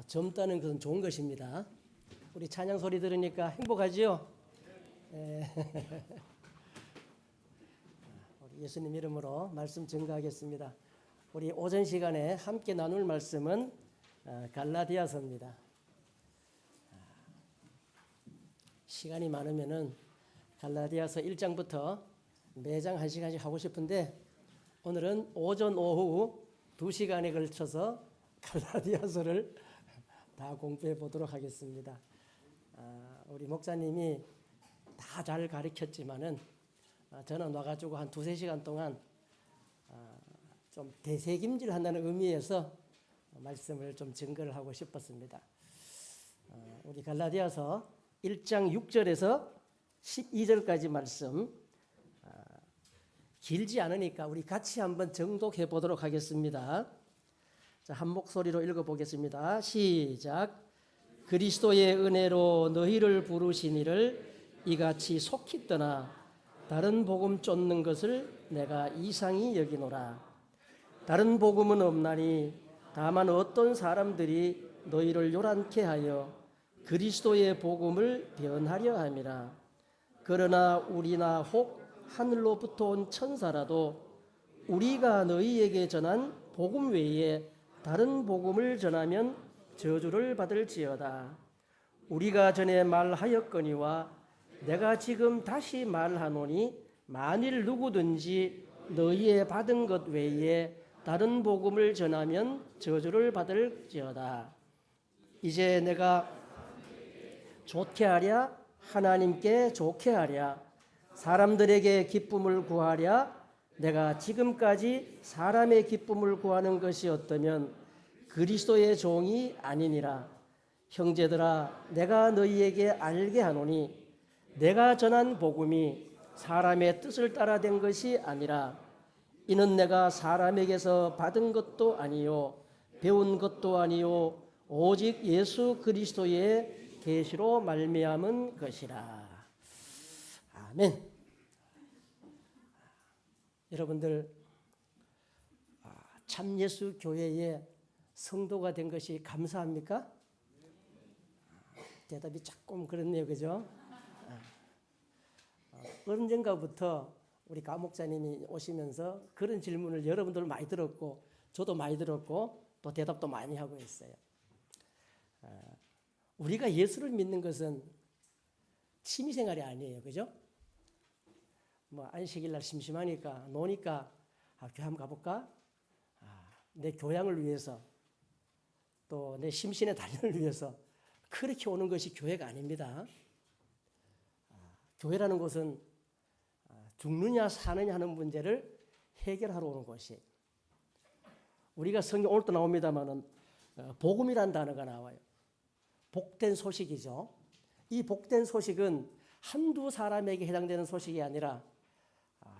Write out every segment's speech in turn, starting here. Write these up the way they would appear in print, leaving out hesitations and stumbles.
젊다는 것은 좋은 것입니다. 우리 찬양 소리 들으니까 행복하지요? 네. 우리 예수님 이름으로 말씀 증거하겠습니다. 우리 오전 시간에 함께 나눌 말씀은 갈라디아서입니다. 시간이 많으면은 갈라디아서 1장부터 매장 1시간씩 하고 싶은데 오늘은 오전 오후 2시간에 걸쳐서 갈라디아서를 다 공부해 보도록 하겠습니다. 우리 목사님이 다 잘 가르쳤지만은 저는 와가지고 한 2-3시간 동안 좀 대세김질 한다는 의미에서 말씀을 좀 증거를 하고 싶었습니다. 우리 갈라디아서 1장 6절에서 12절까지 말씀 길지 않으니까 우리 같이 한번 정독해 보도록 하겠습니다. 자, 한 목소리로 읽어보겠습니다. 시작. 그리스도의 은혜로 너희를 부르신 이를 이같이 속히 떠나 다른 복음 쫓는 것을 내가 이상히 여기노라. 다른 복음은 없나니 다만 어떤 사람들이 너희를 요란케 하여 그리스도의 복음을 변하려 함이라. 그러나 우리나 혹 하늘로부터 온 천사라도 우리가 너희에게 전한 복음 외에 다른 복음을 전하면 저주를 받을지어다. 우리가 전에 말하였거니와 내가 지금 다시 말하노니 만일 누구든지 너희의 받은 것 외에 다른 복음을 전하면 저주를 받을지어다. 이제 내가 좋게 하랴 하나님께 좋게 하랴 사람들에게 기쁨을 구하랴 내가 지금까지 사람의 기쁨을 구하는 것이 어떠면 그리스도의 종이 아니니라. 형제들아 내가 너희에게 알게 하노니 내가 전한 복음이 사람의 뜻을 따라 된 것이 아니라 이는 내가 사람에게서 받은 것도 아니요 배운 것도 아니요 오직 예수 그리스도의 계시로 말미암은 것이라. 아멘. 여러분들 참 예수 교회의 성도가 된 것이 감사합니까? 대답이 조금 그렇네요, 그죠? 언젠가부터 우리 가 목사님이 오시면서 그런 질문을 여러분들 많이 들었고 저도 많이 들었고 또 대답도 많이 하고 있어요. 우리가 예수를 믿는 것은 취미생활이 아니에요, 그죠? 뭐 안식일날 심심하니까 노니까 교회 한번 가볼까? 내 교양을 위해서 또 내 심신의 단련을 위해서 그렇게 오는 것이 교회가 아닙니다. 교회라는 것은 죽느냐 사느냐 하는 문제를 해결하러 오는 곳이에요. 우리가 성경 오늘도 나옵니다마는 복음이라는 단어가 나와요. 복된 소식이죠. 이 복된 소식은 한두 사람에게 해당되는 소식이 아니라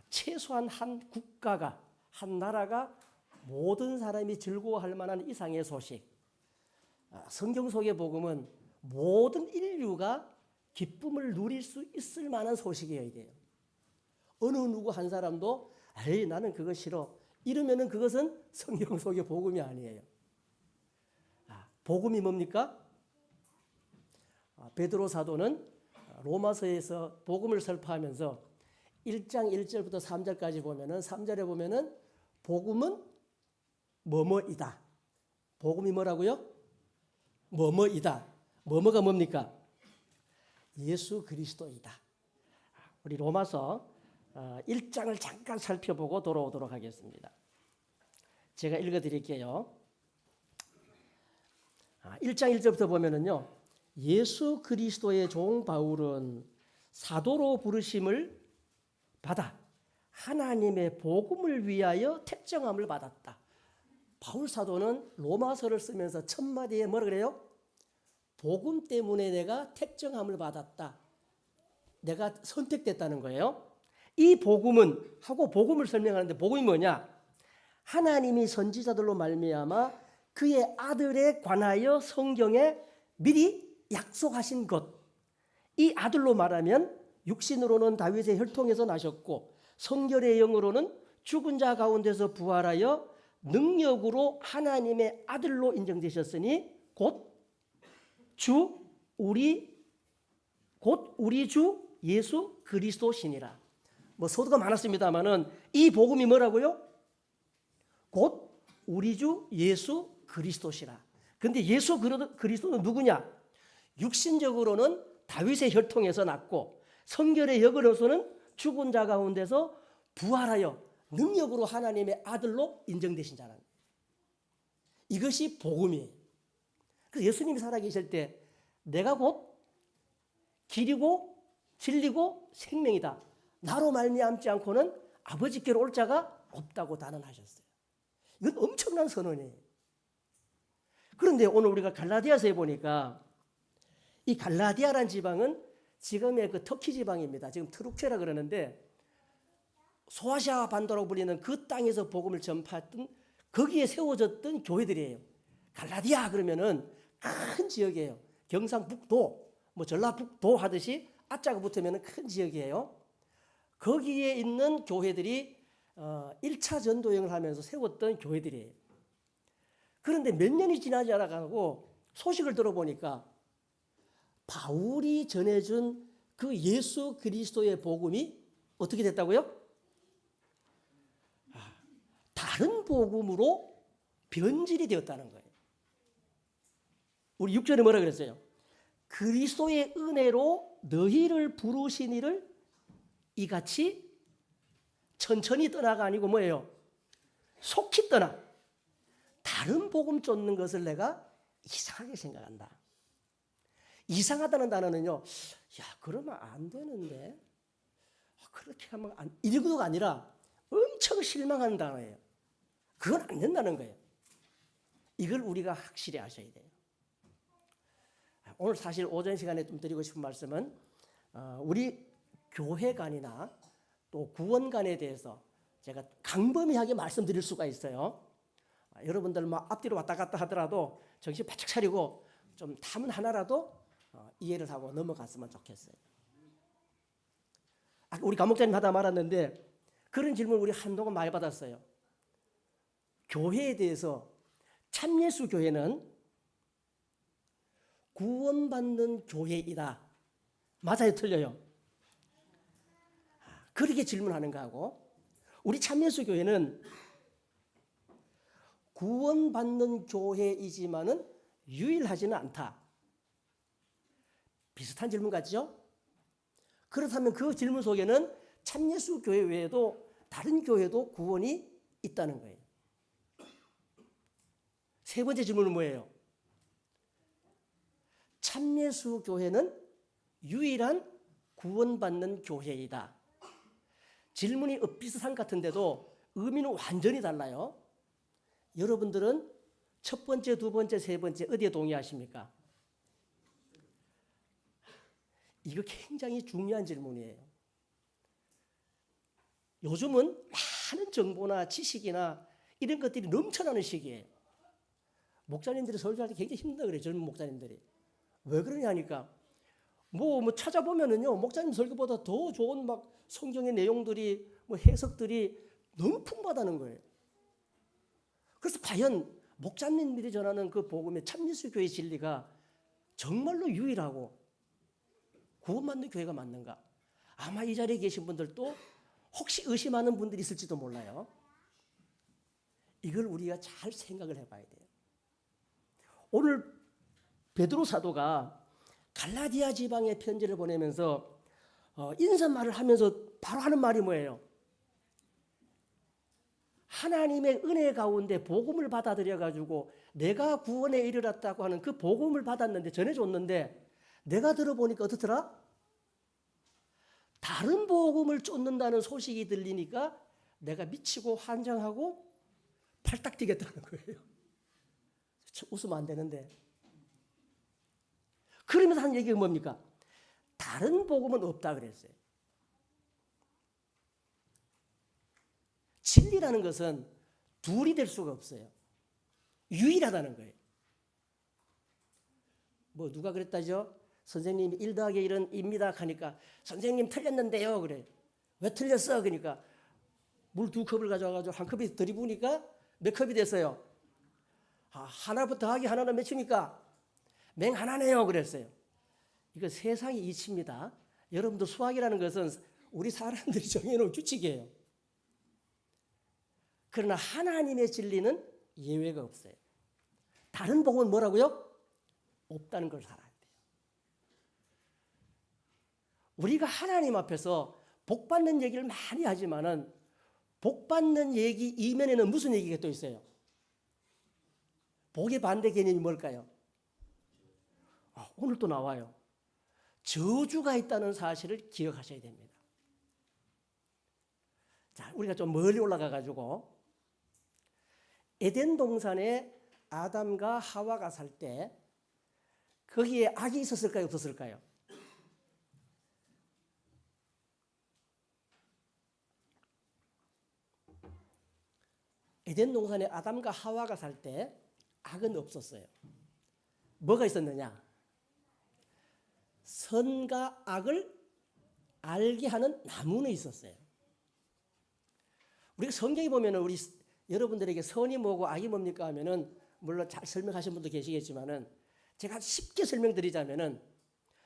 최소한 한 국가가 한 나라가 모든 사람이 즐거워할 만한 이상의 소식. 성경 속의 복음은 모든 인류가 기쁨을 누릴 수 있을 만한 소식이어야 돼요. 어느 누구 한 사람도 에이 나는 그거 싫어 이러면은 그것은 성경 속의 복음이 아니에요. 복음이 뭡니까? 베드로 사도는 로마서에서 복음을 설파하면서 1장 1절부터 3절까지 보면은 3절에 보면은 복음은 뭐뭐이다. 복음이 뭐라고요? 뭐뭐이다. 뭐뭐가 뭡니까? 예수 그리스도이다. 우리 로마서 1장을 잠깐 살펴보고 돌아오도록 하겠습니다. 제가 읽어드릴게요. 1장 1절부터 보면은요. 예수 그리스도의 종 바울은 사도로 부르심을 받아 하나님의 복음을 위하여 택정함을 받았다. 바울 사도는 로마서를 쓰면서 첫 마디에 뭐라 그래요? 복음 때문에 내가 택정함을 받았다. 내가 선택됐다는 거예요. 이 복음은 하고 복음을 설명하는데 복음이 뭐냐? 하나님이 선지자들로 말미암아 그의 아들에 관하여 성경에 미리 약속하신 것. 이 아들로 말하면 육신으로는 다윗의 혈통에서 나셨고 성결의 영으로는 죽은 자 가운데서 부활하여 능력으로 하나님의 아들로 인정되셨으니 곧 우리 주 예수 그리스도시니라. 뭐 소도가 많았습니다만은 이 복음이 뭐라고요? 곧 우리 주 예수 그리스도시라. 근데 예수 그리스도는 누구냐? 육신적으로는 다윗의 혈통에서 났고 성결의 역으로서는 죽은 자 가운데서 부활하여 능력으로 하나님의 아들로 인정되신 자라는 거예요. 이것이 복음이에요. 그래서 예수님이 살아계실 때 내가 곧 길이고 진리고 생명이다. 나로 말미암지 않고는 아버지께로 올 자가 없다고 단언하셨어요. 이건 엄청난 선언이에요. 그런데 오늘 우리가 갈라디아서에 보니까 이 갈라디아라는 지방은 지금의 그 터키 지방입니다. 지금 트루케라 그러는데 소아시아 반도라고 불리는 그 땅에서 복음을 전파했던 거기에 세워졌던 교회들이에요. 갈라디아 그러면은 큰 지역이에요. 경상북도, 뭐 전라북도 하듯이 아자가 붙으면 큰 지역이에요. 거기에 있는 교회들이 1차 전도 여행을 하면서 세웠던 교회들이에요. 그런데 몇 년이 지나지 않아가고 소식을 들어보니까 바울이 전해준 그 예수 그리스도의 복음이 어떻게 됐다고요? 다른 복음으로 변질이 되었다는 거예요. 우리 6절에 뭐라 그랬어요? 그리스도의 은혜로 너희를 부르신 이를 이같이 천천히 떠나가 아니고 뭐예요? 속히 떠나. 다른 복음 쫓는 것을 내가 이상하게 생각한다. 이상하다는 단어는요, 야, 그러면 안 되는데. 그렇게 하면 이 정도가 아니라 엄청 실망하는 단어예요. 그건 안 된다는 거예요. 이걸 우리가 확실히 아셔야 돼요. 오늘 사실 오전 시간에 좀 드리고 싶은 말씀은 우리 교회관이나 또 구원관에 대해서 제가 강범위하게 말씀드릴 수가 있어요. 여러분들 막 앞뒤로 왔다 갔다 하더라도 정신 바짝 차리고 좀 탐은 하나라도 이해를 하고 넘어갔으면 좋겠어요. 우리 감목자님 하다 말았는데 그런 질문을 우리 한동안 많이 받았어요. 교회에 대해서 참예수 교회는 구원받는 교회이다. 맞아요, 틀려요? 그렇게 질문하는 거하고 우리 참예수 교회는 구원받는 교회이지만은 유일하지는 않다. 비슷한 질문 같죠? 그렇다면 그 질문 속에는 참예수 교회 외에도 다른 교회도 구원이 있다는 거예요. 세 번째 질문은 뭐예요? 참예수 교회는 유일한 구원받는 교회이다. 질문이 비슷한 것 같은데도 의미는 완전히 달라요. 여러분들은 첫 번째, 두 번째, 세 번째 어디에 동의하십니까? 이거 굉장히 중요한 질문이에요. 요즘은 많은 정보나 지식이나 이런 것들이 넘쳐나는 시기예요. 목사님들이 설교할 때 굉장히 힘들다 그래요. 젊은 목사님들이. 왜 그러냐니까 뭐 찾아보면은요, 목사님 설교보다 더 좋은 막 성경의 내용들이 뭐 해석들이 너무 풍부하다는 거예요. 그래서 과연 목사님들이 전하는 그 복음의 참예수 교회의 진리가 정말로 유일하고 구원받는 교회가 맞는가? 아마 이 자리에 계신 분들도 혹시 의심하는 분들이 있을지도 몰라요. 이걸 우리가 잘 생각을 해봐야 돼요. 오늘 베드로 사도가 갈라디아 지방에 편지를 보내면서 인사말을 하면서 바로 하는 말이 뭐예요? 하나님의 은혜 가운데 복음을 받아들여가지고 내가 구원에 이르렀다고 하는 그 복음을 받았는데 전해줬는데 내가 들어보니까 어떻더라? 다른 복음을 쫓는다는 소식이 들리니까 내가 미치고 환장하고 팔딱 뛰겠다는 거예요. 웃으면 안 되는데. 그러면서 한 얘기가 뭡니까? 다른 복음은 없다 그랬어요. 진리라는 것은 둘이 될 수가 없어요. 유일하다는 거예요. 뭐 누가 그랬다죠? 선생님이 1 더하기 1은 2입니다 하니까 선생님 틀렸는데요 그래. 왜 틀렸어? 그러니까 물 2컵을 가져와가지고 한 컵이 들이부으니까 몇 컵이 됐어요? 하나부터 더하기 하나는 몇입니까? 맹하나네요 그랬어요. 이거 세상의 이치입니다. 여러분도 수학이라는 것은 우리 사람들이 정해놓은 규칙이에요. 그러나 하나님의 진리는 예외가 없어요. 다른 복은 뭐라고요? 없다는 걸 알아야 돼요. 우리가 하나님 앞에서 복 받는 얘기를 많이 하지만은 복 받는 얘기 이면에는 무슨 얘기가 또 있어요? 복의 반대 개념이 뭘까요? 오늘 또 나와요. 저주가 있다는 사실을 기억하셔야 됩니다. 자, 우리가 좀 멀리 올라가 가지고 에덴 동산에 아담과 하와가 살 때 거기에 악이 있었을까요? 없었을까요? 에덴 동산에 아담과 하와가 살 때 악은 없었어요. 뭐가 있었느냐? 선과 악을 알게 하는 나무는 있었어요. 우리가 성경에 보면은 우리 여러분들에게 선이 뭐고 악이 뭡니까 하면은 물론 잘 설명하신 분도 계시겠지만은 제가 쉽게 설명드리자면은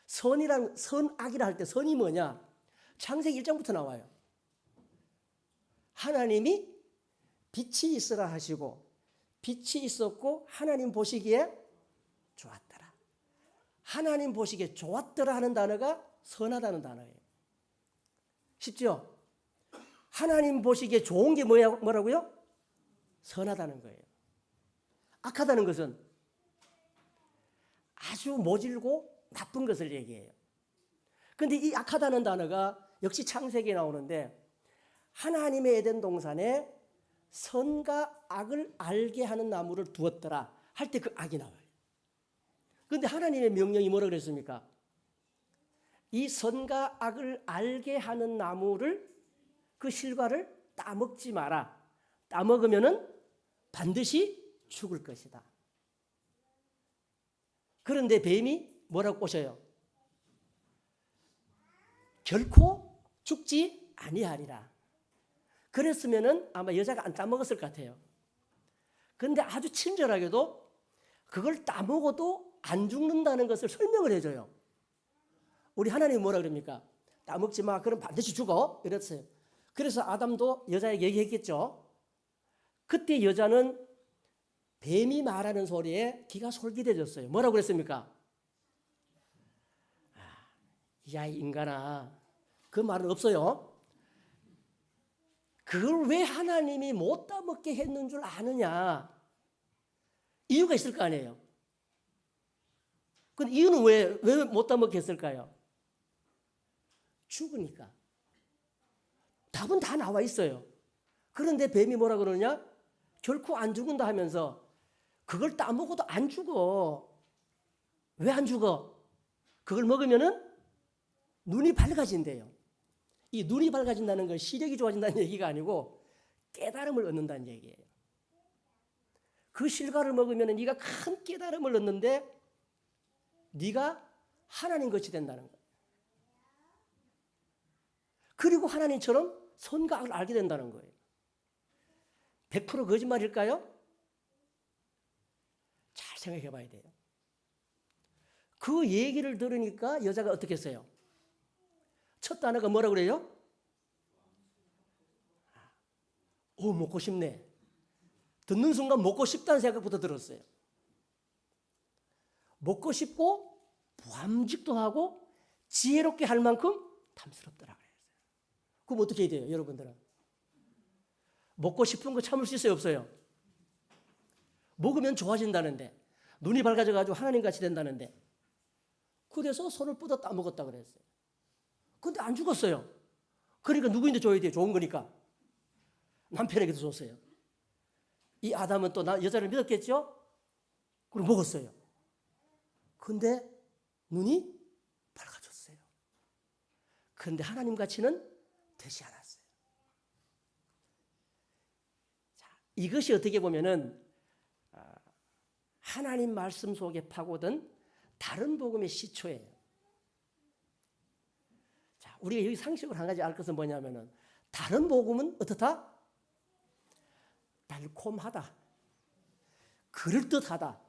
선이란 선악이라 할 때 선이 뭐냐? 창세기 1장부터 나와요. 하나님이 빛이 있으라 하시고 빛이 있었고 하나님 보시기에 좋았더라. 하나님 보시기에 좋았더라 하는 단어가 선하다는 단어예요. 쉽죠? 하나님 보시기에 좋은 게 뭐라고요? 선하다는 거예요. 악하다는 것은 아주 모질고 나쁜 것을 얘기해요. 그런데 이 악하다는 단어가 역시 창세기에 나오는데 하나님의 에덴 동산에 선과 악을 알게 하는 나무를 두었더라 할 때 그 악이 나와요. 그런데 하나님의 명령이 뭐라고 그랬습니까? 이 선과 악을 알게 하는 나무를 그 실과를 따먹지 마라. 따먹으면은 반드시 죽을 것이다. 그런데 뱀이 뭐라고 꼬셔요? 결코 죽지 아니하리라. 그랬으면은 아마 여자가 안 따먹었을 것 같아요. 그런데 아주 친절하게도 그걸 따먹어도 안 죽는다는 것을 설명을 해줘요. 우리 하나님이 뭐라 그럽니까? 따먹지 마. 그럼 반드시 죽어. 이랬어요. 그래서 아담도 여자에게 얘기했겠죠. 그때 여자는 뱀이 말하는 소리에 귀가 솔깃해졌어요. 뭐라고 그랬습니까? 야, 인간아. 그 말은 없어요. 그걸 왜 하나님이 못 따먹게 했는 줄 아느냐? 이유가 있을 거 아니에요. 근데 이유는 왜 못 따먹게 했을까요? 죽으니까. 답은 다 나와 있어요. 그런데 뱀이 뭐라 그러냐? 결코 안 죽는다 하면서 그걸 따먹어도 안 죽어. 왜 안 죽어? 그걸 먹으면은 눈이 밝아진대요. 이 눈이 밝아진다는 건 시력이 좋아진다는 얘기가 아니고 깨달음을 얻는다는 얘기예요. 그 실과를 먹으면 네가 큰 깨달음을 얻는데 네가 하나님 것이 된다는 거예요. 그리고 하나님처럼 선과 악을 알게 된다는 거예요. 100% 거짓말일까요? 잘 생각해 봐야 돼요. 그 얘기를 들으니까 여자가 어떻게 했어요? 첫 단어가 뭐라고 그래요? 먹고 싶네. 듣는 순간 먹고 싶다는 생각부터 들었어요. 먹고 싶고 보암직도 하고 지혜롭게 할 만큼 탐스럽더라 그랬어요. 그럼 어떻게 해야 돼요, 여러분들은? 먹고 싶은 거 참을 수 있어요, 없어요? 먹으면 좋아진다는데, 눈이 밝아져가지고 하나님같이 된다는데, 그래서 손을 뻗어 따먹었다 그랬어요. 근데 안 죽었어요. 그러니까 누구인데 줘야 돼요? 좋은 거니까. 남편에게도 줬어요. 이 아담은 또 여자를 믿었겠죠? 그리고 먹었어요. 근데 눈이 밝아졌어요. 그런데 하나님 가치는 되지 않았어요. 자, 이것이 어떻게 보면은 하나님 말씀 속에 파고든 다른 복음의 시초예요. 자, 우리가 여기 상식으로 한 가지 알 것은 뭐냐면은 다른 복음은 어떻다? 달콤하다. 그럴듯하다.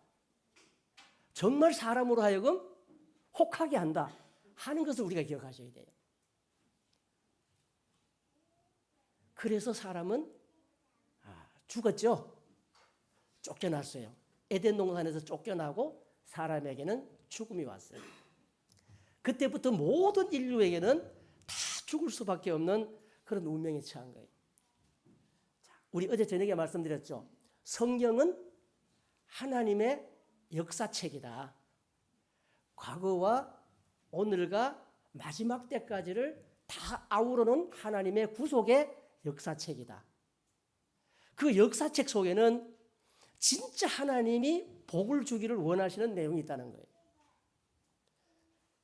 정말 사람으로 하여금 혹하게 한다 하는 것을 우리가 기억하셔야 돼요. 그래서 사람은 죽었죠. 쫓겨났어요. 에덴 동산에서 쫓겨나고 사람에게는 죽음이 왔어요. 그때부터 모든 인류에게는 다 죽을 수밖에 없는 그런 운명에 처한 거예요. 우리 어제 저녁에 말씀드렸죠. 성경은 하나님의 역사책이다. 과거와 오늘과 마지막 때까지를 다 아우러놓은 하나님의 구속의 역사책이다. 그 역사책 속에는 진짜 하나님이 복을 주기를 원하시는 내용이 있다는 거예요.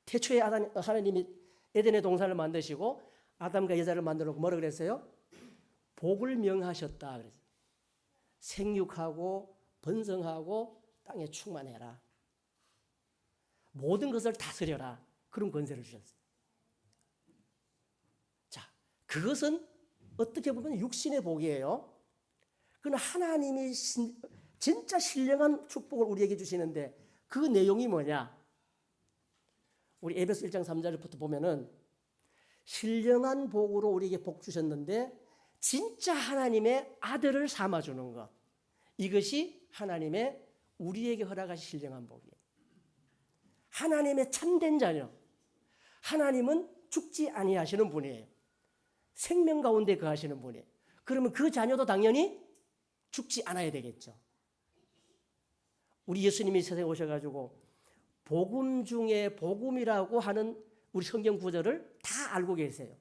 태초에 하나님이 에덴의 동산을 만드시고 아담과 여자를 만들어 놓고 뭐라 그랬어요? 복을 명하셨다 그랬어요. 생육하고 번성하고 땅에 충만해라. 모든 것을 다스려라. 그런 권세를 주셨어요. 자, 그것은 어떻게 보면 육신의 복이에요. 그건 하나님이 진짜 신령한 축복을 우리에게 주시는데 그 내용이 뭐냐? 우리 에베소 1장 3절부터 보면은 신령한 복으로 우리에게 복 주셨는데 진짜 하나님의 아들을 삼아주는 것. 이것이 하나님의 우리에게 허락하신 신령한 복이에요. 하나님의 참된 자녀. 하나님은 죽지 아니하시는 분이에요. 생명 가운데 거하시는 분이에요. 그러면 그 자녀도 당연히 죽지 않아야 되겠죠. 우리 예수님이 세상에 오셔가지고 복음 중에 복음이라고 하는 우리 성경 구절을 다 알고 계세요.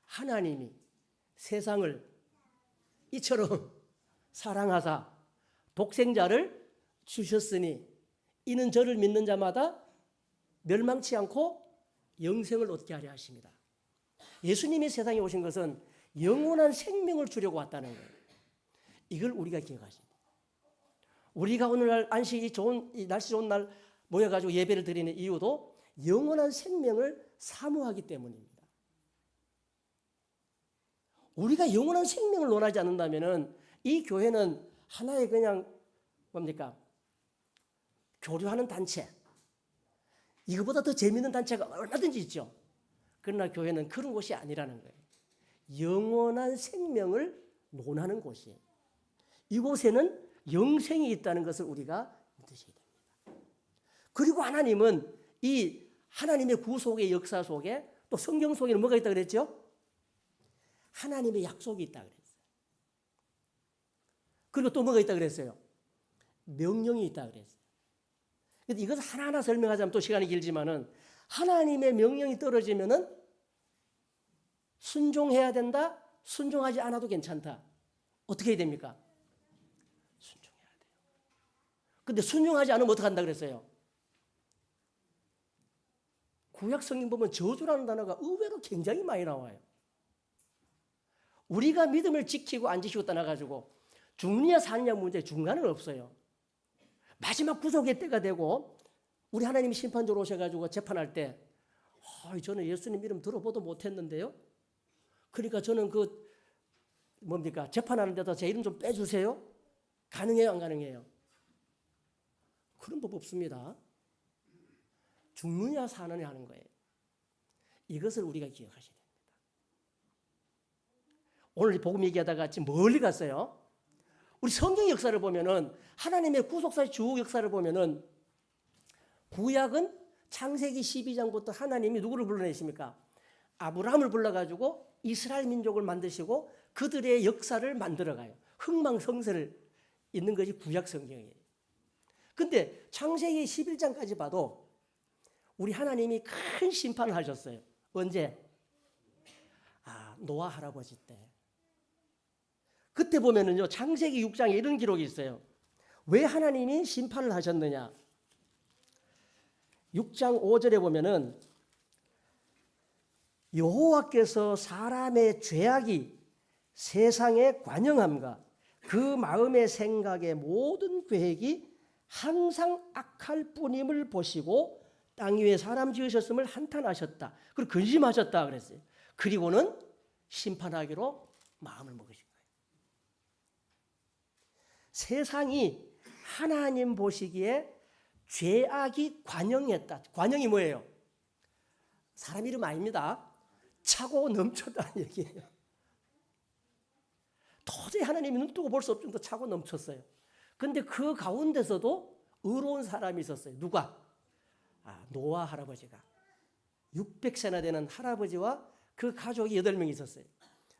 하나님이 세상을 이처럼 사랑하사 독생자를 주셨으니 이는 저를 믿는 자마다 멸망치 않고 영생을 얻게 하려 하십니다. 예수님이 세상에 오신 것은 영원한 생명을 주려고 왔다는 거예요. 이걸 우리가 기억하십니다. 우리가 오늘날 안식이 좋은 이 날씨 좋은 날 모여가지고 예배를 드리는 이유도 영원한 생명을 사모하기 때문입니다. 우리가 영원한 생명을 논하지 않는다면은 이 교회는 하나의 그냥 뭡니까? 교류하는 단체. 이거보다 더 재미있는 단체가 얼마든지 있죠. 그러나 교회는 그런 곳이 아니라는 거예요. 영원한 생명을 논하는 곳이에요. 이곳에는 영생이 있다는 것을 우리가 믿으셔야 됩니다. 그리고 하나님은 이 하나님의 구속의 역사 속에 또 성경 속에는 뭐가 있다고 그랬죠? 하나님의 약속이 있다고 그랬어요. 그리고 또 뭐가 있다고 그랬어요? 명령이 있다고 그랬어요. 근데 이것을 하나하나 설명하자면 또 시간이 길지만은 하나님의 명령이 떨어지면은 순종해야 된다, 순종하지 않아도 괜찮다. 어떻게 해야 됩니까? 순종해야 돼요. 근데 순종하지 않으면 어떻게 한다 그랬어요? 구약 성경 보면 저주라는 단어가 의외로 굉장히 많이 나와요. 우리가 믿음을 지키고 안 지키고 떠나가지고 죽느냐 사느냐 문제 중간은 없어요. 마지막 구속의 때가 되고 우리 하나님이 심판자로 오셔가지고 재판할 때 저는 예수님 이름 들어보도 못했는데요. 그러니까 저는 재판하는데도 제 이름 좀 빼주세요. 가능해요, 안 가능해요? 그런 법 없습니다. 죽느냐 사느냐 하는 거예요. 이것을 우리가 기억하셔야 됩니다. 오늘 복음 얘기하다가 지금 멀리 갔어요. 우리 성경 역사를 보면은 하나님의 구속사의 주 역사를 보면은 구약은 창세기 12장부터 하나님이 누구를 불러내십니까? 아브라함을 불러가지고 이스라엘 민족을 만드시고 그들의 역사를 만들어가요. 흥망성쇠를 있는 것이 구약 성경이에요. 근데 창세기 11장까지 봐도 우리 하나님이 큰 심판을 하셨어요. 언제? 노아 할아버지 때. 그때 보면은요, 창세기 6장에 이런 기록이 있어요. 왜 하나님이 심판을 하셨느냐? 6장 5절에 보면은 여호와께서 사람의 죄악이 세상에 관영함과 그 마음의 생각의 모든 계획이 항상 악할 뿐임을 보시고 땅 위에 사람 지으셨음을 한탄하셨다. 그리고 근심하셨다 그랬어요. 그리고는 심판하기로 마음을 먹으신 거예요. 세상이 하나님 보시기에 죄악이 관영했다. 관영이 뭐예요? 사람 이름 아닙니다. 차고 넘쳤다는 얘기예요. 도저히 하나님이 눈 뜨고 볼 수 없을 정도 차고 넘쳤어요. 그런데 그 가운데서도 의로운 사람이 있었어요. 누가? 노아 할아버지가. 600세나 되는 할아버지와 그 가족이 8명이 있었어요.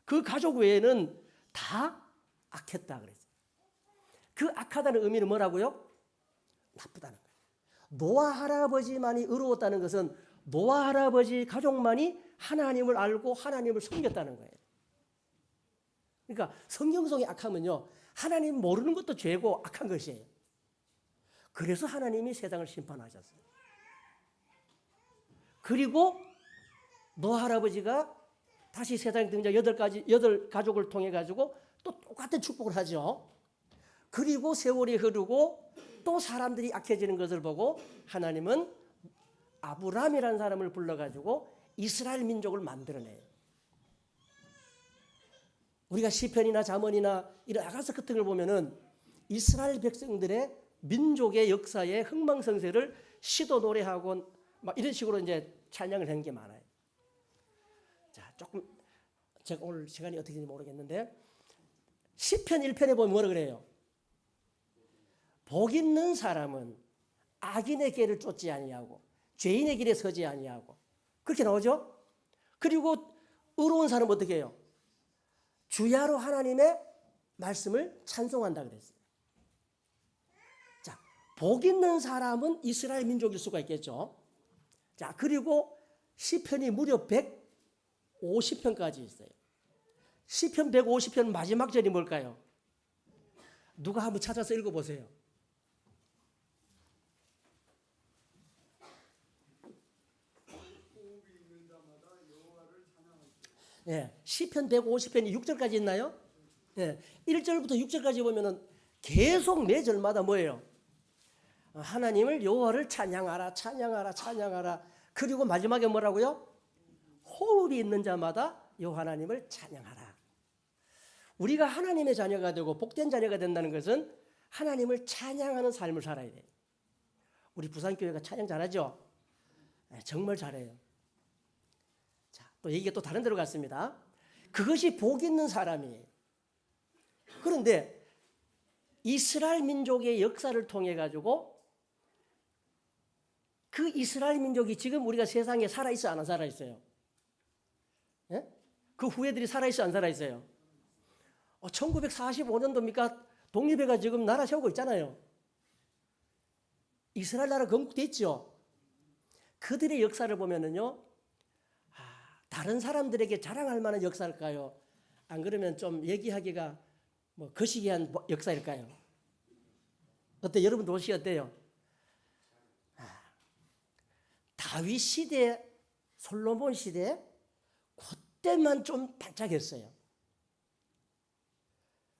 그 가족 외에는 다 악했다 그랬어요. 그 악하다는 의미는 뭐라고요? 나쁘다는 거예요. 노아 할아버지만이 의로웠다는 것은 노아 할아버지 가족만이 하나님을 알고 하나님을 섬겼다는 거예요. 그러니까 성경 속의 악함은요, 하나님 모르는 것도 죄고 악한 것이에요. 그래서 하나님이 세상을 심판하셨어요. 그리고 노아 할아버지가 다시 세상에 등장 8가족을 통해 가지고 또 똑같은 축복을 하죠. 그리고 세월이 흐르고 또 사람들이 악해지는 것을 보고 하나님은 아브람이라는 사람을 불러가지고 이스라엘 민족을 만들어내요. 우리가 시편이나 잠언이나 이런 아가서 같은 걸 보면은 이스라엘 백성들의 민족의 역사의 흥망성쇠를 시도 노래하고 막 이런 식으로 이제 찬양을 한 게 많아요. 자, 조금 제가 오늘 시간이 어떻게 되는지 모르겠는데 시편 1편에 보면 뭐라 그래요? 복 있는 사람은 악인의 길을 쫓지 아니하고 죄인의 길에 서지 아니하고 그렇게 나오죠? 그리고 의로운 사람은 어떻게 해요? 주야로 하나님의 말씀을 찬송한다 그랬어요. 자, 복 있는 사람은 이스라엘 민족일 수가 있겠죠. 자, 그리고 시편이 무려 150편까지 있어요. 시편 150편 마지막 절이 뭘까요? 누가 한번 찾아서 읽어보세요. 예, 시편 150편이 6절까지 있나요? 예, 1절부터 6절까지 보면은 계속 매 절마다 뭐예요? 하나님을 여호와를 찬양하라, 찬양하라, 찬양하라. 그리고 마지막에 뭐라고요? 호흡이 있는 자마다 여호와 하나님을 찬양하라. 우리가 하나님의 자녀가 되고 복된 자녀가 된다는 것은 하나님을 찬양하는 삶을 살아야 돼요. 우리 부산교회가 찬양 잘하죠? 네, 정말 잘해요. 자, 또 얘기가 또 다른 데로 갔습니다. 그것이 복 있는 사람이에요. 그런데 이스라엘 민족의 역사를 통해 가지고 그 이스라엘 민족이 지금 우리가 세상에 살아있어 안 살아있어요? 예? 그 후예들이 살아있어 안 살아있어요? 1945년도입니까? 독립해가 지금 나라 세우고 있잖아요. 이스라엘 나라 건국됐죠. 그들의 역사를 보면은요, 다른 사람들에게 자랑할 만한 역사일까요? 안 그러면 좀 얘기하기가 뭐 거시기한 역사일까요? 어때? 여러분 도시 어때요? 다윗 시대, 솔로몬 시대 그때만 좀 반짝했어요.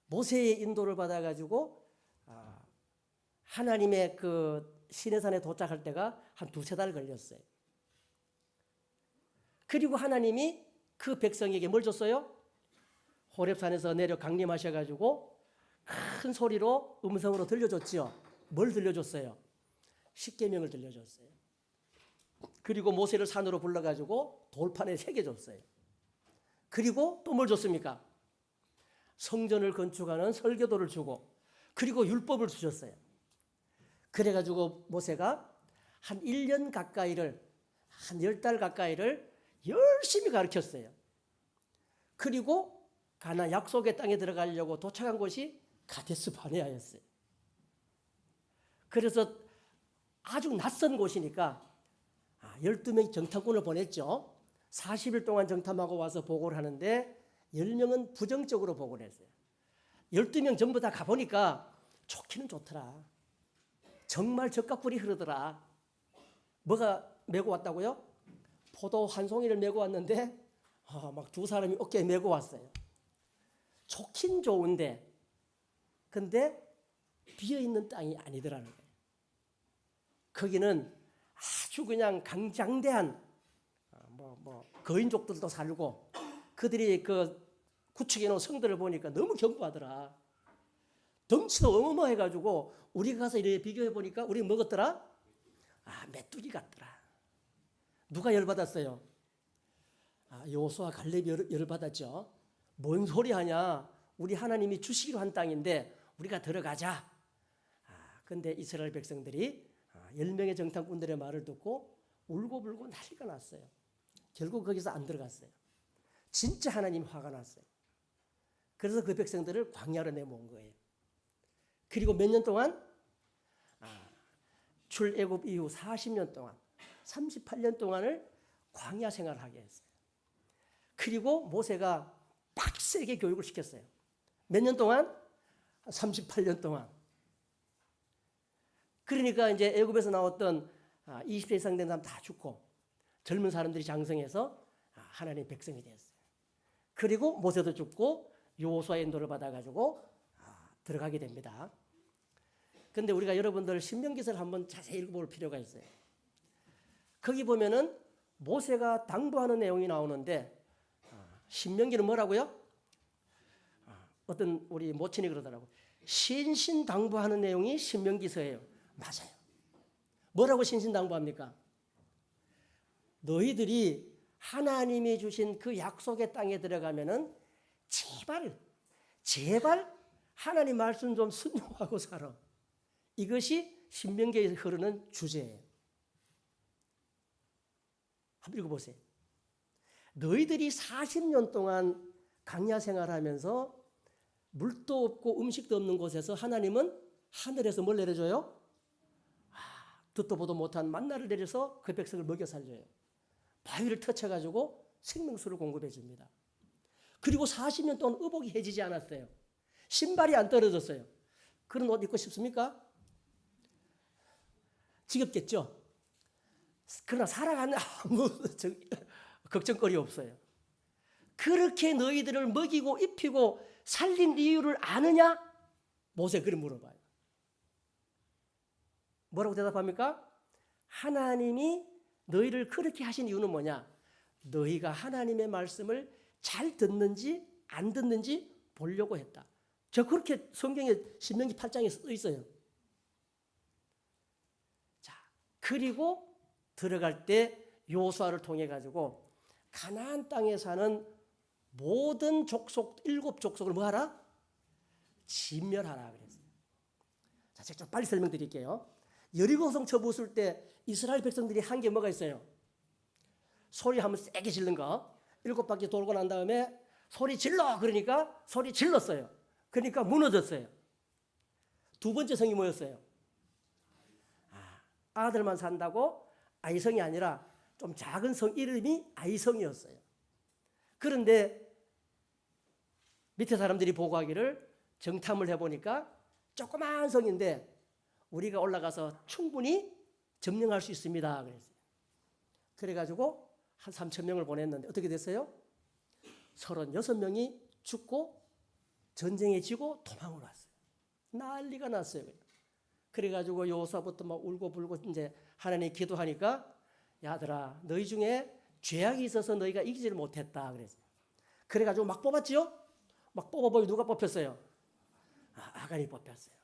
모세의 인도를 받아가지고 하나님의 그 시내산에 도착할 때가 한 2-3달 걸렸어요. 그리고 하나님이 그 백성에게 뭘 줬어요? 호렙산에서 내려 강림하셔가지고 큰 소리로 음성으로 들려줬지요. 뭘 들려줬어요? 십계명을 들려줬어요. 그리고 모세를 산으로 불러가지고 돌판에 새겨줬어요. 그리고 또 뭘 줬습니까? 성전을 건축하는 설교도를 주고 그리고 율법을 주셨어요. 그래가지고 모세가 한 1년 가까이를 한 10달 가까이를 열심히 가르쳤어요. 그리고 가나안 약속의 땅에 들어가려고 도착한 곳이 가데스 바네아였어요. 그래서 아주 낯선 곳이니까 12명의 정탐꾼을 보냈죠. 40일 동안 정탐하고 와서 보고를 하는데 10명은 부정적으로 보고를 했어요. 12명 전부 다 가보니까 좋기는 좋더라. 정말 적각불이 흐르더라. 뭐가 메고 왔다고요? 포도 한 송이를 메고 왔는데 막 2사람이 어깨에 메고 왔어요. 좋긴 좋은데 근데 비어있는 땅이 아니더라는 거예요. 거기는 아주 그냥 강장대한 거인족들도 살고 그들이 그 구축해 놓은 성들을 보니까 너무 견고하더라. 덩치도 어마어마해가지고 우리가 가서 이렇게 비교해 보니까 우리 먹었더라? 메뚜기 같더라. 누가 열받았어요? 여호수아 갈렙이 열받았죠. 뭔 소리 하냐? 우리 하나님이 주시기로 한 땅인데 우리가 들어가자. 근데 이스라엘 백성들이 10명의 정탐꾼들의 말을 듣고 울고불고 난리가 났어요. 결국 거기서 안 들어갔어요. 진짜 하나님 화가 났어요. 그래서 그 백성들을 광야로 내모은 거예요. 그리고 몇 년 동안 출애굽 이후 40년 동안 38년 동안을 광야 생활을 하게 했어요. 그리고 모세가 빡세게 교육을 시켰어요. 몇 년 동안? 38년 동안. 그러니까 이제 애굽에서 나왔던 20세 이상 된 사람 다 죽고 젊은 사람들이 장성해서 하나님의 백성이 되었어요. 그리고 모세도 죽고 여호수아의 인도를 받아가지고 들어가게 됩니다. 그런데 우리가 여러분들 신명기서를 한번 자세히 읽어볼 필요가 있어요. 거기 보면은 모세가 당부하는 내용이 나오는데 신명기는 뭐라고요? 어떤 우리 모친이 그러더라고. 신신당부하는 내용이 신명기서예요. 맞아요. 뭐라고 신신당부합니까? 너희들이 하나님이 주신 그 약속의 땅에 들어가면은 제발 하나님 말씀 좀 순종하고 살아. 이것이 신명기에 흐르는 주제예요. 한번 읽어보세요. 너희들이 40년 동안 광야 생활하면서 물도 없고 음식도 없는 곳에서 하나님은 하늘에서 뭘 내려줘요? 듣도 보도 못한 만나를 내려서 그 백성을 먹여 살려요. 바위를 터쳐가지고 생명수를 공급해 줍니다. 그리고 40년 동안 의복이 해지지 않았어요. 신발이 안 떨어졌어요. 그런 옷 입고 싶습니까? 지겹겠죠? 그러나 살아가는 아무 걱정거리 없어요. 그렇게 너희들을 먹이고 입히고 살린 이유를 아느냐? 모세 그렇게 물어봐요. 뭐라고 대답합니까? 하나님이 너희를 그렇게 하신 이유는 뭐냐? 너희가 하나님의 말씀을 잘 듣는지 안 듣는지 보려고 했다. 저 그렇게 성경에 신명기 8장에 써 있어요. 자, 그리고 들어갈 때 여호수아를 통해 가지고 가나안 땅에 사는 모든 족속 7족속을 뭐 하라? 진멸하라 그랬어요. 자, 제가 좀 빨리 설명드릴게요. 여리고성 쳐부술 때 이스라엘 백성들이 한 게 뭐가 있어요? 소리 한번 세게 지른 거. 7바퀴 돌고 난 다음에 소리 질러 그러니까 소리 질렀어요. 그러니까 무너졌어요. 두 번째 성이 뭐였어요? 아들만 산다고 아이성이 아니라 좀 작은 성 이름이 아이성이었어요. 그런데 밑에 사람들이 보고하기를 정탐을 해보니까 조그마한 성인데 우리가 올라가서 충분히 점령할 수 있습니다. 그랬어요. 그래가지고 한 3,000명을 보냈는데 어떻게 됐어요? 36명이 죽고 전쟁에 지고 도망을 왔어요. 난리가 났어요. 그래가지고 여호수아부터 막 울고불고 이제 하나님 기도하니까 야들아 너희 중에 죄악이 있어서 너희가 이기지를 못했다 그랬어요. 그래가지고 막 뽑았지요? 막 뽑아보니 누가 뽑혔어요? 아간이 뽑혔어요.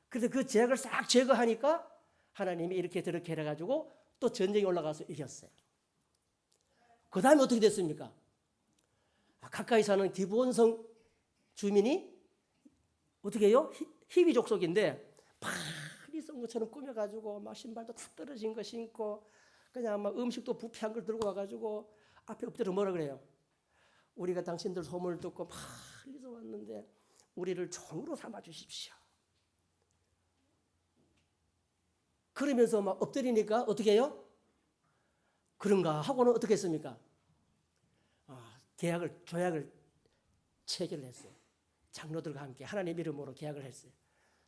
그래서 그 죄악을 싹 제거하니까 하나님이 이렇게 저렇게 해가지고 또 전쟁에 올라가서 이겼어요. 그 다음에 어떻게 됐습니까? 가까이 사는 기브온성 주민이 어떻게 해요? 히비 족속인데 파리 썬 것처럼 꾸며가지고 막 신발도 다 떨어진 거 신고 그냥 막 음식도 부패한 걸 들고 와가지고 앞에 엎드려 뭐라 그래요? 우리가 당신들 소문을 듣고 멀리서 왔는데 우리를 종으로 삼아 주십시오. 그러면서 막 엎드리니까 어떻게 해요? 그런가 하고는 어떻게 했습니까? 조약을 체결을 했어요. 장로들과 함께 하나님 이름으로 계약을 했어요.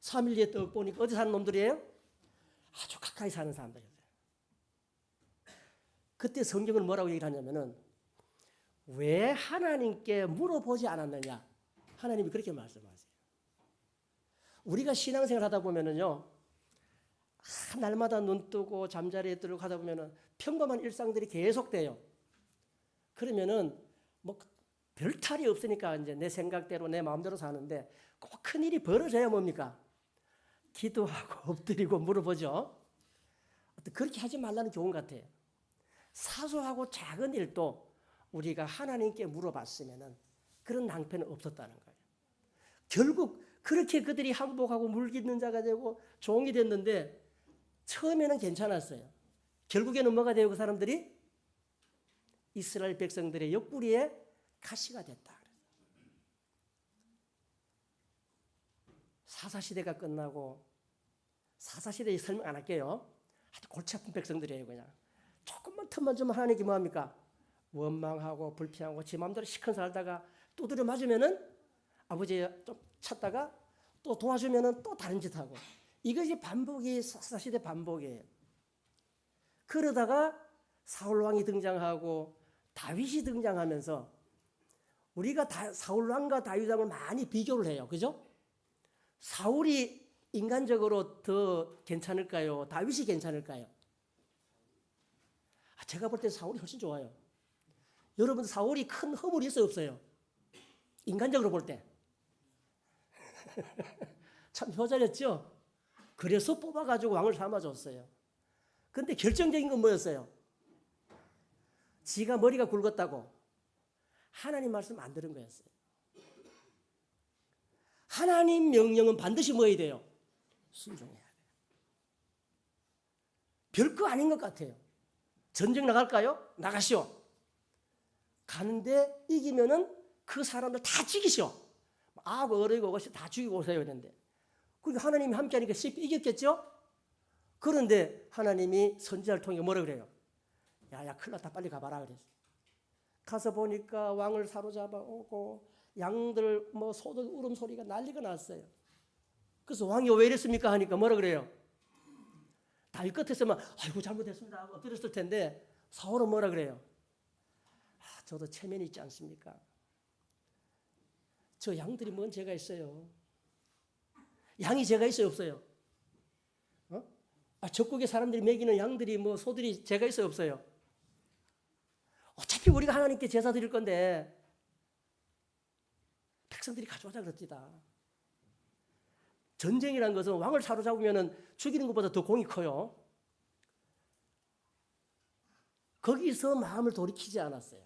3일 뒤에 떡 보니까 어디 사는 놈들이에요? 아주 가까이 사는 사람들이었어요. 그때 성경은 뭐라고 얘기를 하냐면은 왜 하나님께 물어보지 않았느냐? 하나님이 그렇게 말씀하세요. 우리가 신앙생활 하다 보면은요, 날마다 눈 뜨고 잠자리에 들고 하다 보면은 평범한 일상들이 계속돼요. 그러면은 뭐 별 탈이 없으니까 이제 내 생각대로 내 마음대로 사는데 꼭 큰일이 벌어져야 뭡니까? 기도하고 엎드리고 물어보죠. 그렇게 하지 말라는 교훈 같아요. 사소하고 작은 일도 우리가 하나님께 물어봤으면 그런 낭패는 없었다는 거예요. 결국 그렇게 그들이 항복하고 물깃는 자가 되고 종이 됐는데 처음에는 괜찮았어요. 결국에는 뭐가 되고 그 사람들이 이스라엘 백성들의 옆구리에 가시가 됐다. 사사시대가 끝나고 사사시대에 설명 안 할게요. 하여튼 골치 아픈 백성들이에요. 그냥 조금만 틈만 주면 하나님께 뭐합니까? 원망하고 불평하고 지 마음대로 시큰 살다가 두드려 맞으면은 아버지 좀 찾다가 또 도와주면은 또 다른 짓 하고 이것이 반복이 사사시대 반복이에요. 그러다가 사울 왕이 등장하고 다윗이 등장하면서 우리가 사울 왕과 다윗 왕을 많이 비교를 해요. 그죠? 사울이 인간적으로 더 괜찮을까요? 다윗이 괜찮을까요? 제가 볼 때 사울이 훨씬 좋아요. 여러분 사울이 큰 허물이 있어요, 없어요? 인간적으로 볼 때. 참 효자였죠? 그래서 뽑아가지고 왕을 삼아줬어요. 근데 결정적인 건 뭐였어요? 지가 머리가 굵었다고 하나님 말씀 안 들은 거였어요. 하나님 명령은 반드시 뭐 해야 돼요? 순종해야 돼요. 별거 아닌 것 같아요. 전쟁 나갈까요? 나가시오. 가는데 이기면은 그 사람들 다 죽이시오. 아고 어리고 어시 다 죽이고 오세요 했는데 그러니까 하나님이 함께하니까 쉽게 이겼겠죠? 그런데 하나님이 선지자를 통해 뭐라 그래요? 야야 큰일 났다 빨리 가봐라 그랬어요. 가서 보니까 왕을 사로잡아 오고 양들 뭐 소들 울음소리가 난리가 났어요. 그래서 왕이 왜 이랬습니까 하니까 뭐라 그래요? 다윗 끝에서만 아이고 잘못했습니다 엎드렸을 텐데 사울은 뭐라 그래요? 저도 체면이 있지 않습니까? 저 양들이 뭔 죄가 있어요? 양이 죄가 있어요 없어요? 적국의 사람들이 먹이는 양들이 뭐 소들이 죄가 있어요 없어요? 어차피 우리가 하나님께 제사 드릴 건데 백성들이 가져오자 그랬지다. 전쟁이란 것은 왕을 사로잡으면 죽이는 것보다 더 공이 커요. 거기서 마음을 돌이키지 않았어요.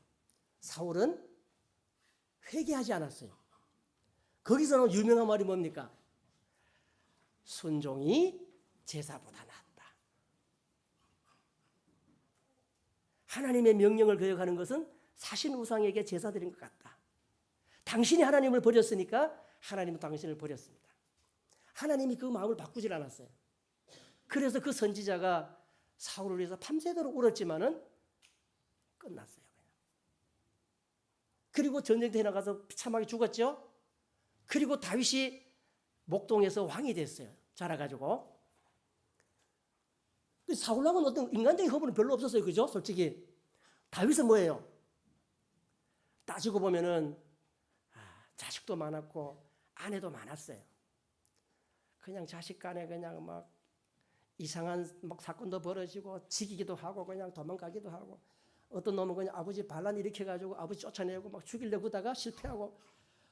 사울은 회개하지 않았어요. 거기서 나온 유명한 말이 뭡니까? 순종이 제사보다 낫다. 하나님의 명령을 거역하는 것은 사신 우상에게 제사 드린 것 같다. 당신이 하나님을 버렸으니까 하나님은 당신을 버렸습니다. 하나님이 그 마음을 바꾸질 않았어요. 그래서 그 선지자가 사울을 위해서 밤새도록 울었지만은 끝났어요. 그냥. 그리고 전쟁터에 나가서 비참하게 죽었죠. 그리고 다윗이 목동에서 왕이 됐어요. 자라가지고. 사울왕은 어떤 인간적인 허물은 별로 없었어요. 그죠? 솔직히. 다윗은 뭐예요? 따지고 보면은 자식도 많았고 아내도 많았어요. 그냥 자식 간에 그냥 막 이상한 막 사건도 벌어지고 지기기도 하고 그냥 도망가기도 하고 어떤 놈은 그냥 아버지 반란 일으켜가지고 아버지 쫓아내고 막 죽이려고 하다가 실패하고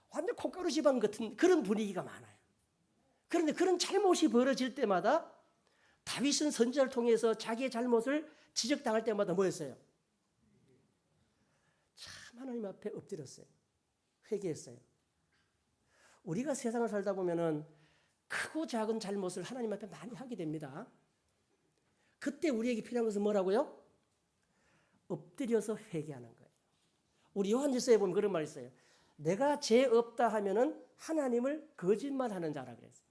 완전 콩가루 집안 같은 그런 분위기가 많아요. 그런데 그런 잘못이 벌어질 때마다 다윗은 선지자를 통해서 자기의 잘못을 지적당할 때마다 뭐였어요? 참 하나님 앞에 엎드렸어요. 회개했어요. 우리가 세상을 살다 보면은 크고 작은 잘못을 하나님 앞에 많이 하게 됩니다. 그때 우리에게 필요한 것은 뭐라고요? 엎드려서 회개하는 거예요. 우리 요한일서에 보면 그런 말이 있어요. 내가 죄 없다 하면은 하나님을 거짓말하는 자라 그랬어요.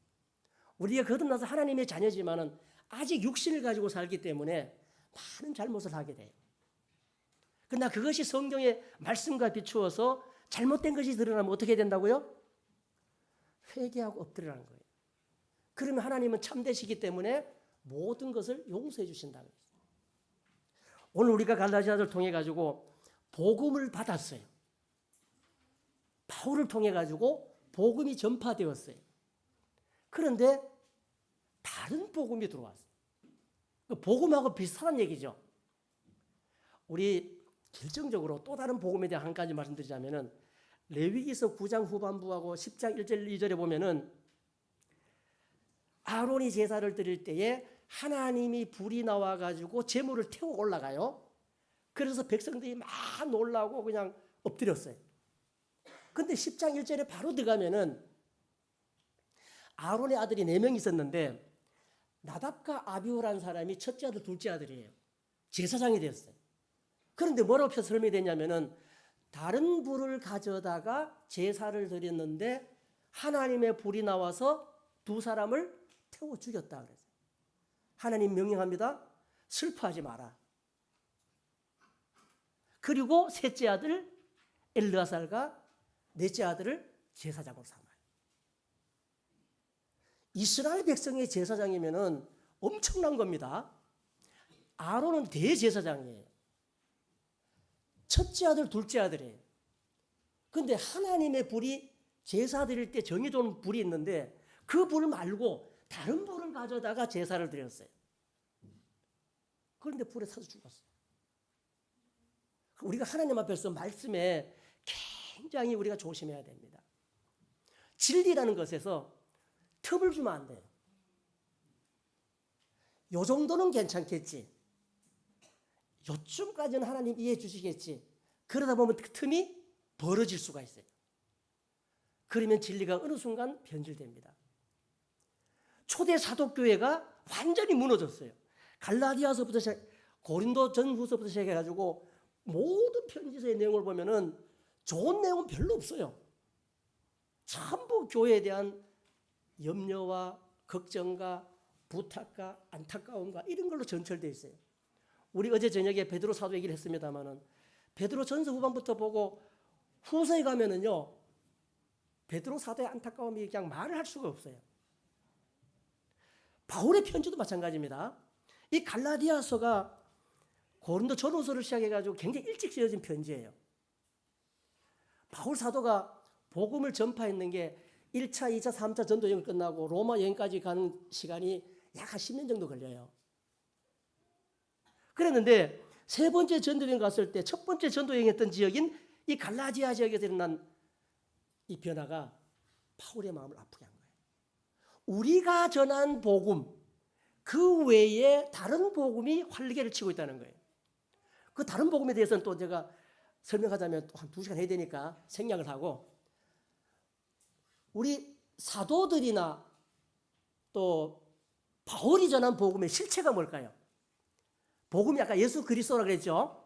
우리가 거듭나서 하나님의 자녀지만은 아직 육신을 가지고 살기 때문에 많은 잘못을 하게 돼요. 그러나 그것이 성경의 말씀과 비추어서 잘못된 것이 드러나면 어떻게 된다고요? 회개하고 엎드리라는 거예요. 그러면 하나님은 참되시기 때문에 모든 것을 용서해 주신다는 거예요. 오늘 우리가 갈라디아서를 통해 가지고 복음을 받았어요. 바울을 통해 가지고 복음이 전파되었어요. 그런데 다른 복음이 들어왔어요. 복음하고 비슷한 얘기죠. 우리 결정적으로 또 다른 복음에 대한 한 가지 말씀드리자면은 레위기서 9장 후반부하고 10장 1절 2절에 보면은 아론이 제사를 드릴 때에 하나님이 불이 나와 가지고 제물을 태워 올라가요. 그래서 백성들이 막 놀라고 그냥 엎드렸어요. 근데 10장 1절에 바로 들어가면은 아론의 아들이 4명 있었는데 나답과 아비후라는 사람이 첫째 아들, 둘째 아들이에요. 제사장이 됐어요. 그런데 뭐라고 설명이 되냐면은 다른 불을 가져다가 제사를 드렸는데 하나님의 불이 나와서 두 사람을 태워 죽였다 그랬어요. 하나님 명령합니다. 슬퍼하지 마라. 그리고 셋째 아들 엘르아살과 넷째 아들을 제사장으로 삼아요. 이스라엘 백성의 제사장이면은 엄청난 겁니다. 아론은 대제사장이에요. 첫째 아들, 둘째 아들이에요. 근데 하나님의 불이 제사 드릴 때 정해놓은 불이 있는데 그 불 말고 다른 불을 가져다가 제사를 드렸어요. 그런데 불에 타서 죽었어요. 우리가 하나님 앞에서 말씀에 굉장히 우리가 조심해야 됩니다. 진리라는 것에서 틈을 주면 안 돼요. 요 정도는 괜찮겠지. 요쯤까지는 하나님 이해해 주시겠지. 그러다 보면 그 틈이 벌어질 수가 있어요. 그러면 진리가 어느 순간 변질됩니다. 초대 사도교회가 완전히 무너졌어요. 갈라디아서부터 시작, 고린도 전후서부터 시작해가지고 모든 편지서의 내용을 보면은 좋은 내용은 별로 없어요. 전부 교회에 대한 염려와 걱정과 부탁과 안타까움과 이런 걸로 전철되어 있어요. 우리 어제 저녁에 베드로 사도 얘기를 했습니다마는 베드로 전서 후반부터 보고 후서에 가면은요 베드로 사도의 안타까움이 그냥 말을 할 수가 없어요. 바울의 편지도 마찬가지입니다. 이 갈라디아서가 고린도 전후서를 시작해가지고 굉장히 일찍 쓰여진 편지예요. 바울 사도가 복음을 전파했는 게 1차, 2차, 3차 전도 여행 끝나고 로마 여행까지 가는 시간이 약 한 10년 정도 걸려요. 그랬는데 세 번째 전도여행 갔을 때 첫 번째 전도여행했던 지역인 이 갈라디아 지역에서 일어난 이 변화가 바울의 마음을 아프게 한 거예요. 우리가 전한 복음 그 외에 다른 복음이 활개를 치고 있다는 거예요. 그 다른 복음에 대해서는 또 제가 설명하자면 또 한 2시간 해야 되니까 생략을 하고 우리 사도들이나 또 바울이 전한 복음의 실체가 뭘까요? 복음이 아까 예수 그리스도라 그랬죠.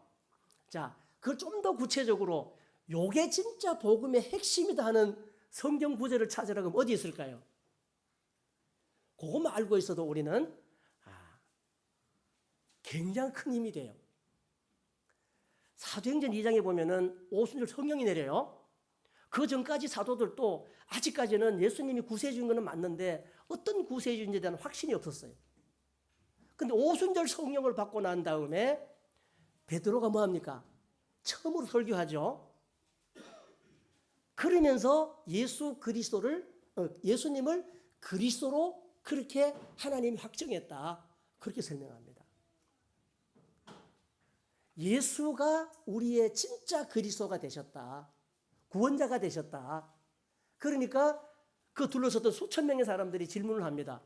자, 그걸 좀 더 구체적으로 요게 진짜 복음의 핵심이다 하는 성경 구절을 찾으라고 하면 어디 있을까요? 그것만 알고 있어도 우리는 굉장히 큰 힘이 돼요. 사도행전 2장에 보면은 오순절 성령이 내려요. 그 전까지 사도들도 아직까지는 예수님이 구세해 준 것은 맞는데 어떤 구세해 준지에 대한 확신이 없었어요. 근데 오순절 성령을 받고 난 다음에 베드로가 뭐합니까? 처음으로 설교하죠. 그러면서 예수님을 그리스도로 그렇게 하나님이 확정했다. 그렇게 설명합니다. 예수가 우리의 진짜 그리스도가 되셨다. 구원자가 되셨다. 그러니까 그 둘러섰던 수천 명의 사람들이 질문을 합니다.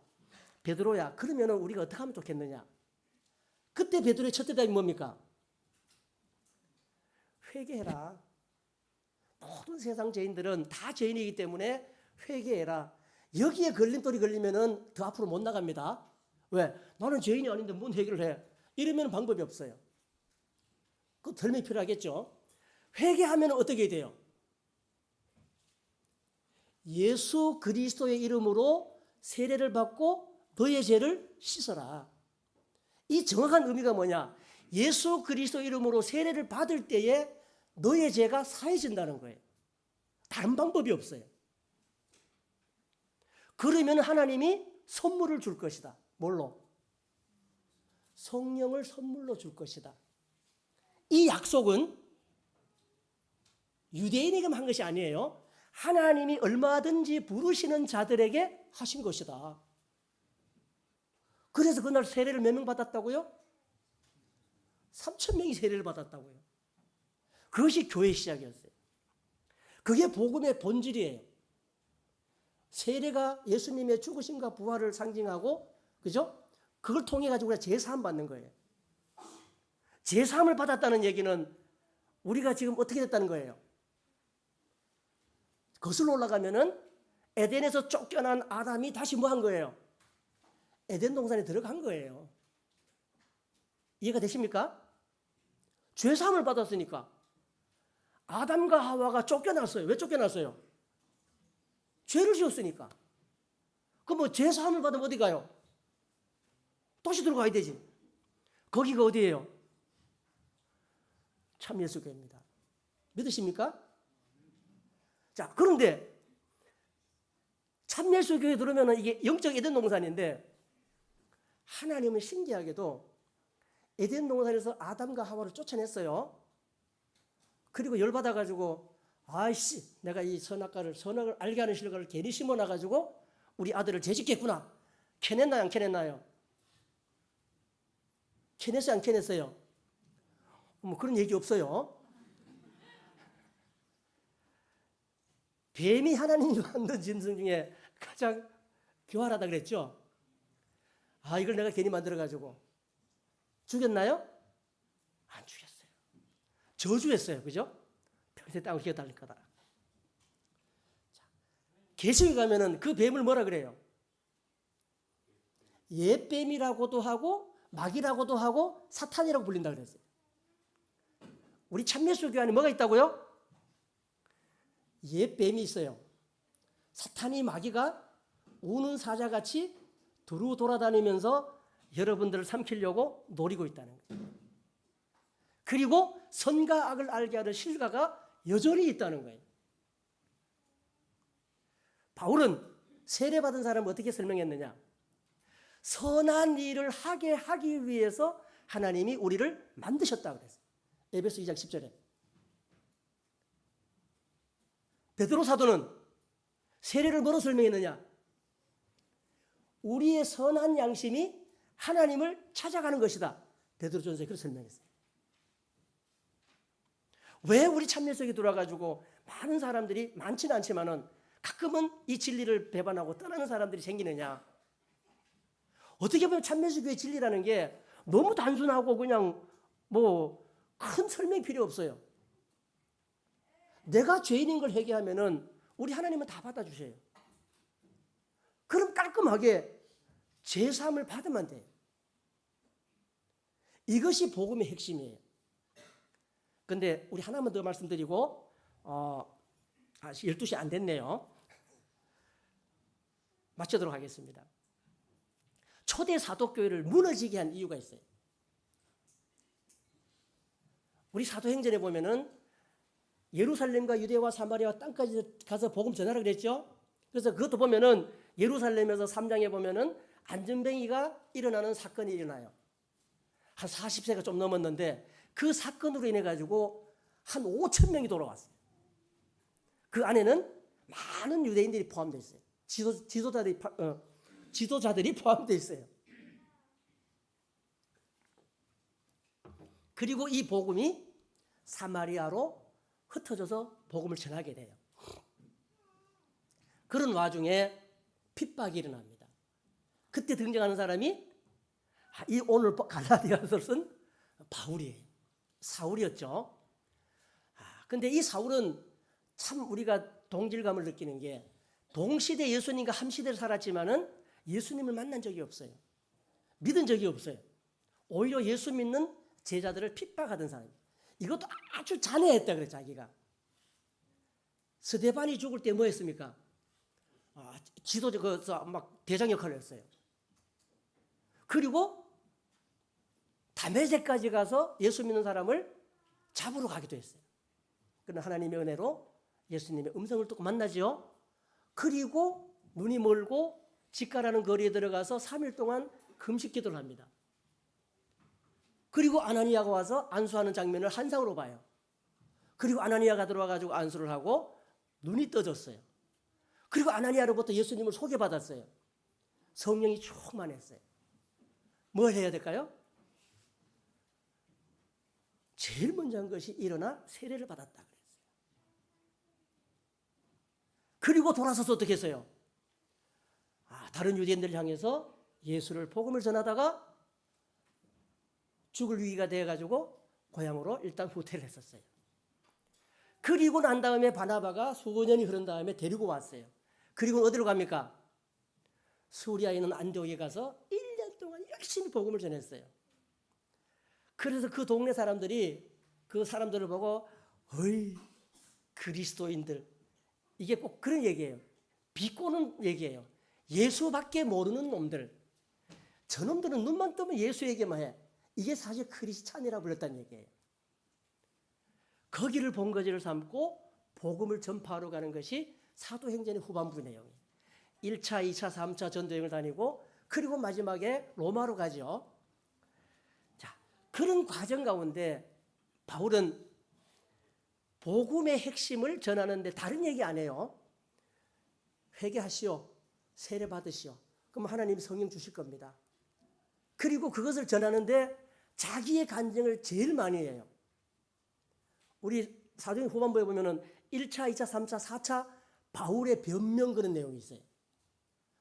베드로야, 그러면 우리가 어떻게 하면 좋겠느냐? 그때 베드로의 첫 대답이 뭡니까? 회개해라. 모든 세상 죄인들은 다 죄인이기 때문에 회개해라. 여기에 걸림돌이 걸리면은 더 앞으로 못 나갑니다. 왜? 나는 죄인이 아닌데 뭔 회개를 해? 이러면 방법이 없어요. 그 설명이 필요하겠죠. 회개하면 어떻게 돼요? 예수 그리스도의 이름으로 세례를 받고 너의 죄를 씻어라. 이 정확한 의미가 뭐냐? 예수 그리스도 이름으로 세례를 받을 때에 너의 죄가 사해진다는 거예요. 다른 방법이 없어요. 그러면 하나님이 선물을 줄 것이다. 뭘로? 성령을 선물로 줄 것이다. 이 약속은 유대인에게만 한 것이 아니에요. 하나님이 얼마든지 부르시는 자들에게 하신 것이다. 그래서 그날 세례를 몇 명 받았다고요? 3,000명이 세례를 받았다고요. 그것이 교회 시작이었어요. 그게 복음의 본질이에요. 세례가 예수님의 죽으심과 부활을 상징하고, 그죠? 그걸 통해 가지고 우리가 제사함 받는 거예요. 제사함을 받았다는 얘기는 우리가 지금 어떻게 됐다는 거예요? 거슬러 올라가면은 에덴에서 쫓겨난 아담이 다시 뭐 한 거예요? 에덴 동산에 들어간 거예요. 이해가 되십니까? 죄사함을 받았으니까. 아담과 하와가 쫓겨났어요. 왜 쫓겨났어요? 죄를 지었으니까. 그럼 뭐 죄사함을 받으면 어디 가요? 다시 들어가야 되지. 거기가 어디예요? 참 예수교회입니다. 믿으십니까? 자, 그런데 참 예수교회 들으면 이게 영적 에덴 동산인데, 하나님은 신기하게도 에덴 동산에서 아담과 하와를 쫓아냈어요. 그리고 열받아가지고, 아이씨, 내가 이 선악을 알게 하는 실과를 괜히 심어놔가지고 우리 아들을 죄짓겠구나. 캐냈나요, 안 캐냈나요? 캐냈어요, 안 캐냈어요? 뭐 그런 얘기 없어요. 뱀이 하나님이 만든 짐승 중에 가장 교활하다 그랬죠? 아, 이걸 내가 괜히 만들어가지고 죽였나요? 안 죽였어요. 저주했어요. 그죠? 평생 땅을 기어다닐 거다. 계시록에 가면은 그 뱀을 뭐라 그래요? 옛뱀이라고도 하고 마귀라고도 하고 사탄이라고 불린다 그랬어요. 우리 참예수교 안에 뭐가 있다고요? 옛뱀이 있어요. 사탄이 마귀가 우는 사자같이 두루 돌아다니면서 여러분들을 삼키려고 노리고 있다는 거예요. 그리고 선과 악을 알게 하는 실과가 여전히 있다는 거예요. 바울은 세례받은 사람을 어떻게 설명했느냐? 선한 일을 하게 하기 위해서 하나님이 우리를 만드셨다고 그랬어요. 에베소 2장 10절에. 베드로 사도는 세례를 뭐로 설명했느냐? 우리의 선한 양심이 하나님을 찾아가는 것이다. 베드로전서에 그렇게 설명했어요. 왜 우리 참여석에 들어와가지고 많은 사람들이, 많지는 않지만은 가끔은 이 진리를 배반하고 떠나는 사람들이 생기느냐? 어떻게 보면 참여석교의 진리라는 게 너무 단순하고 그냥 뭐 큰 설명이 필요 없어요. 내가 죄인인 걸 회개하면은 우리 하나님은 다 받아주세요. 그럼 깔끔하게 제사함을 받으면 돼요. 이것이 복음의 핵심이에요. 근데 우리 하나만 더 말씀드리고 12시 안 됐네요. 마치도록 하겠습니다. 초대 사도교회를 무너지게 한 이유가 있어요. 우리 사도행전에 보면은 예루살렘과 유대와 사마리아 땅까지 가서 복음 전하라 그랬죠. 그래서 그것도 보면은 예루살렘에서 3장에 보면은 안전뱅이가 일어나는 사건이 일어나요. 한 40세가 좀 넘었는데 그 사건으로 인해 가지고 한 5천 명이 돌아왔어요. 그 안에는 많은 유대인들이 포함되어 있어요. 지도자들이 포함되어 있어요. 그리고 이 복음이 사마리아로 흩어져서 복음을 전하게 돼요. 그런 와중에 핍박이 일어납니다. 그때 등장하는 사람이 이 오늘 갈라디아서를 쓴 바울이에요. 사울이었죠. 근데 이 사울은 참 우리가 동질감을 느끼는 게 동시대 예수님과 함시대를 살았지만은 예수님을 만난 적이 없어요. 믿은 적이 없어요. 오히려 예수 믿는 제자들을 핍박하던 사람이에요. 이것도 아주 잔해했다 그래 자기가. 스데반이 죽을 때 뭐 했습니까? 지도자 막 대장 역할을 했어요. 그리고 다메섹까지 가서 예수 믿는 사람을 잡으러 가기도 했어요. 그러나 하나님의 은혜로 예수님의 음성을 듣고 만나지요. 그리고 눈이 멀고 직가라는 거리에 들어가서 3일 동안 금식 기도를 합니다. 그리고 아나니아가 와서 안수하는 장면을 환상으로 봐요. 그리고 아나니아가 들어와가지고 안수를 하고 눈이 떠졌어요. 그리고 아나니아로부터 예수님을 소개받았어요. 성령이 충만했어요. 뭘 해야 될까요? 제일 먼저 한 것이 일어나 세례를 받았다 그랬어요. 그리고 돌아서서 어떻게 했어요? 다른 유대인들을 향해서 예수를 복음을 전하다가 죽을 위기가 되어가지고 고향으로 일단 후퇴를 했었어요. 그리고 난 다음에 바나바가 수년이 흐른 다음에 데리고 왔어요. 그리고 어디로 갑니까? 수리아에 있는 안디옥에 가서 1년 동안 열심히 복음을 전했어요. 그래서 그 동네 사람들이 그 사람들을 보고 어이 그리스도인들, 이게 꼭 그런 얘기예요. 비꼬는 얘기예요. 예수밖에 모르는 놈들, 저놈들은 눈만 뜨면 예수 얘기만 해. 이게 사실 크리스찬이라고 불렀다는 얘기예요. 거기를 본거지를 삼고 복음을 전파하러 가는 것이 사도행전의 후반부 내용이에요. 1차, 2차, 3차 전도여행을 다니고 그리고 마지막에 로마로 가죠. 자, 그런 과정 가운데 바울은 복음의 핵심을 전하는데 다른 얘기 안 해요. 회개하시오, 세례 받으시오. 그럼 하나님이 성령 주실 겁니다. 그리고 그것을 전하는데 자기의 간증을 제일 많이 해요. 우리 사도행 후반부에 보면은 1차, 2차, 3차, 4차 바울의 변명 그런 내용이 있어요.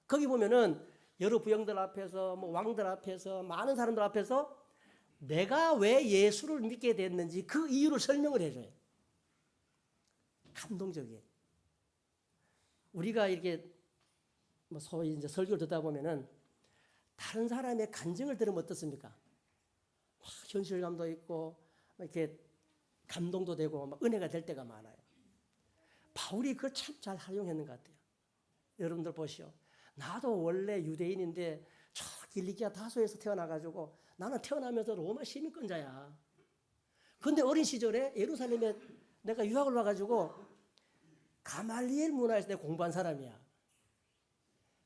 거기 보면은 여러 부형들 앞에서 뭐 왕들 앞에서 많은 사람들 앞에서 내가 왜 예수를 믿게 됐는지 그 이유를 설명을 해줘요. 감동적이에요. 우리가 이렇게 뭐 소위 이제 설교를 듣다 보면은 다른 사람의 간증을 들으면 어떻습니까? 막 현실감도 있고 이렇게 감동도 되고 막 은혜가 될 때가 많아요. 바울이 그걸 참 잘 활용했는 것 같아요. 여러분들 보시오. 나도 원래 유대인인데 저 길리기아 다소에서 태어나가지고 나는 태어나면서 로마 시민권자야. 그런데 어린 시절에 예루살렘에 내가 유학을 와가지고 가말리엘 문화에서 내가 공부한 사람이야.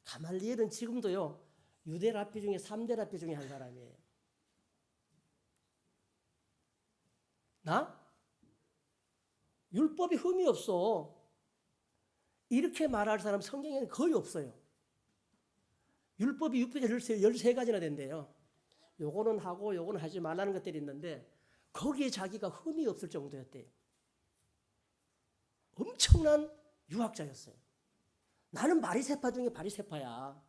가말리엘은 지금도요 유대 랍비 중에 3대 랍비 중에 한 사람이에요. 나? 율법이 흠이 없어. 이렇게 말할 사람 성경에는 거의 없어요. 율법이 13가지나 된대요. 요거는 하고 요거는 하지 말라는 것들이 있는데 거기에 자기가 흠이 없을 정도였대요. 엄청난 유학자였어요. 나는 바리새파 중에 바리새파야.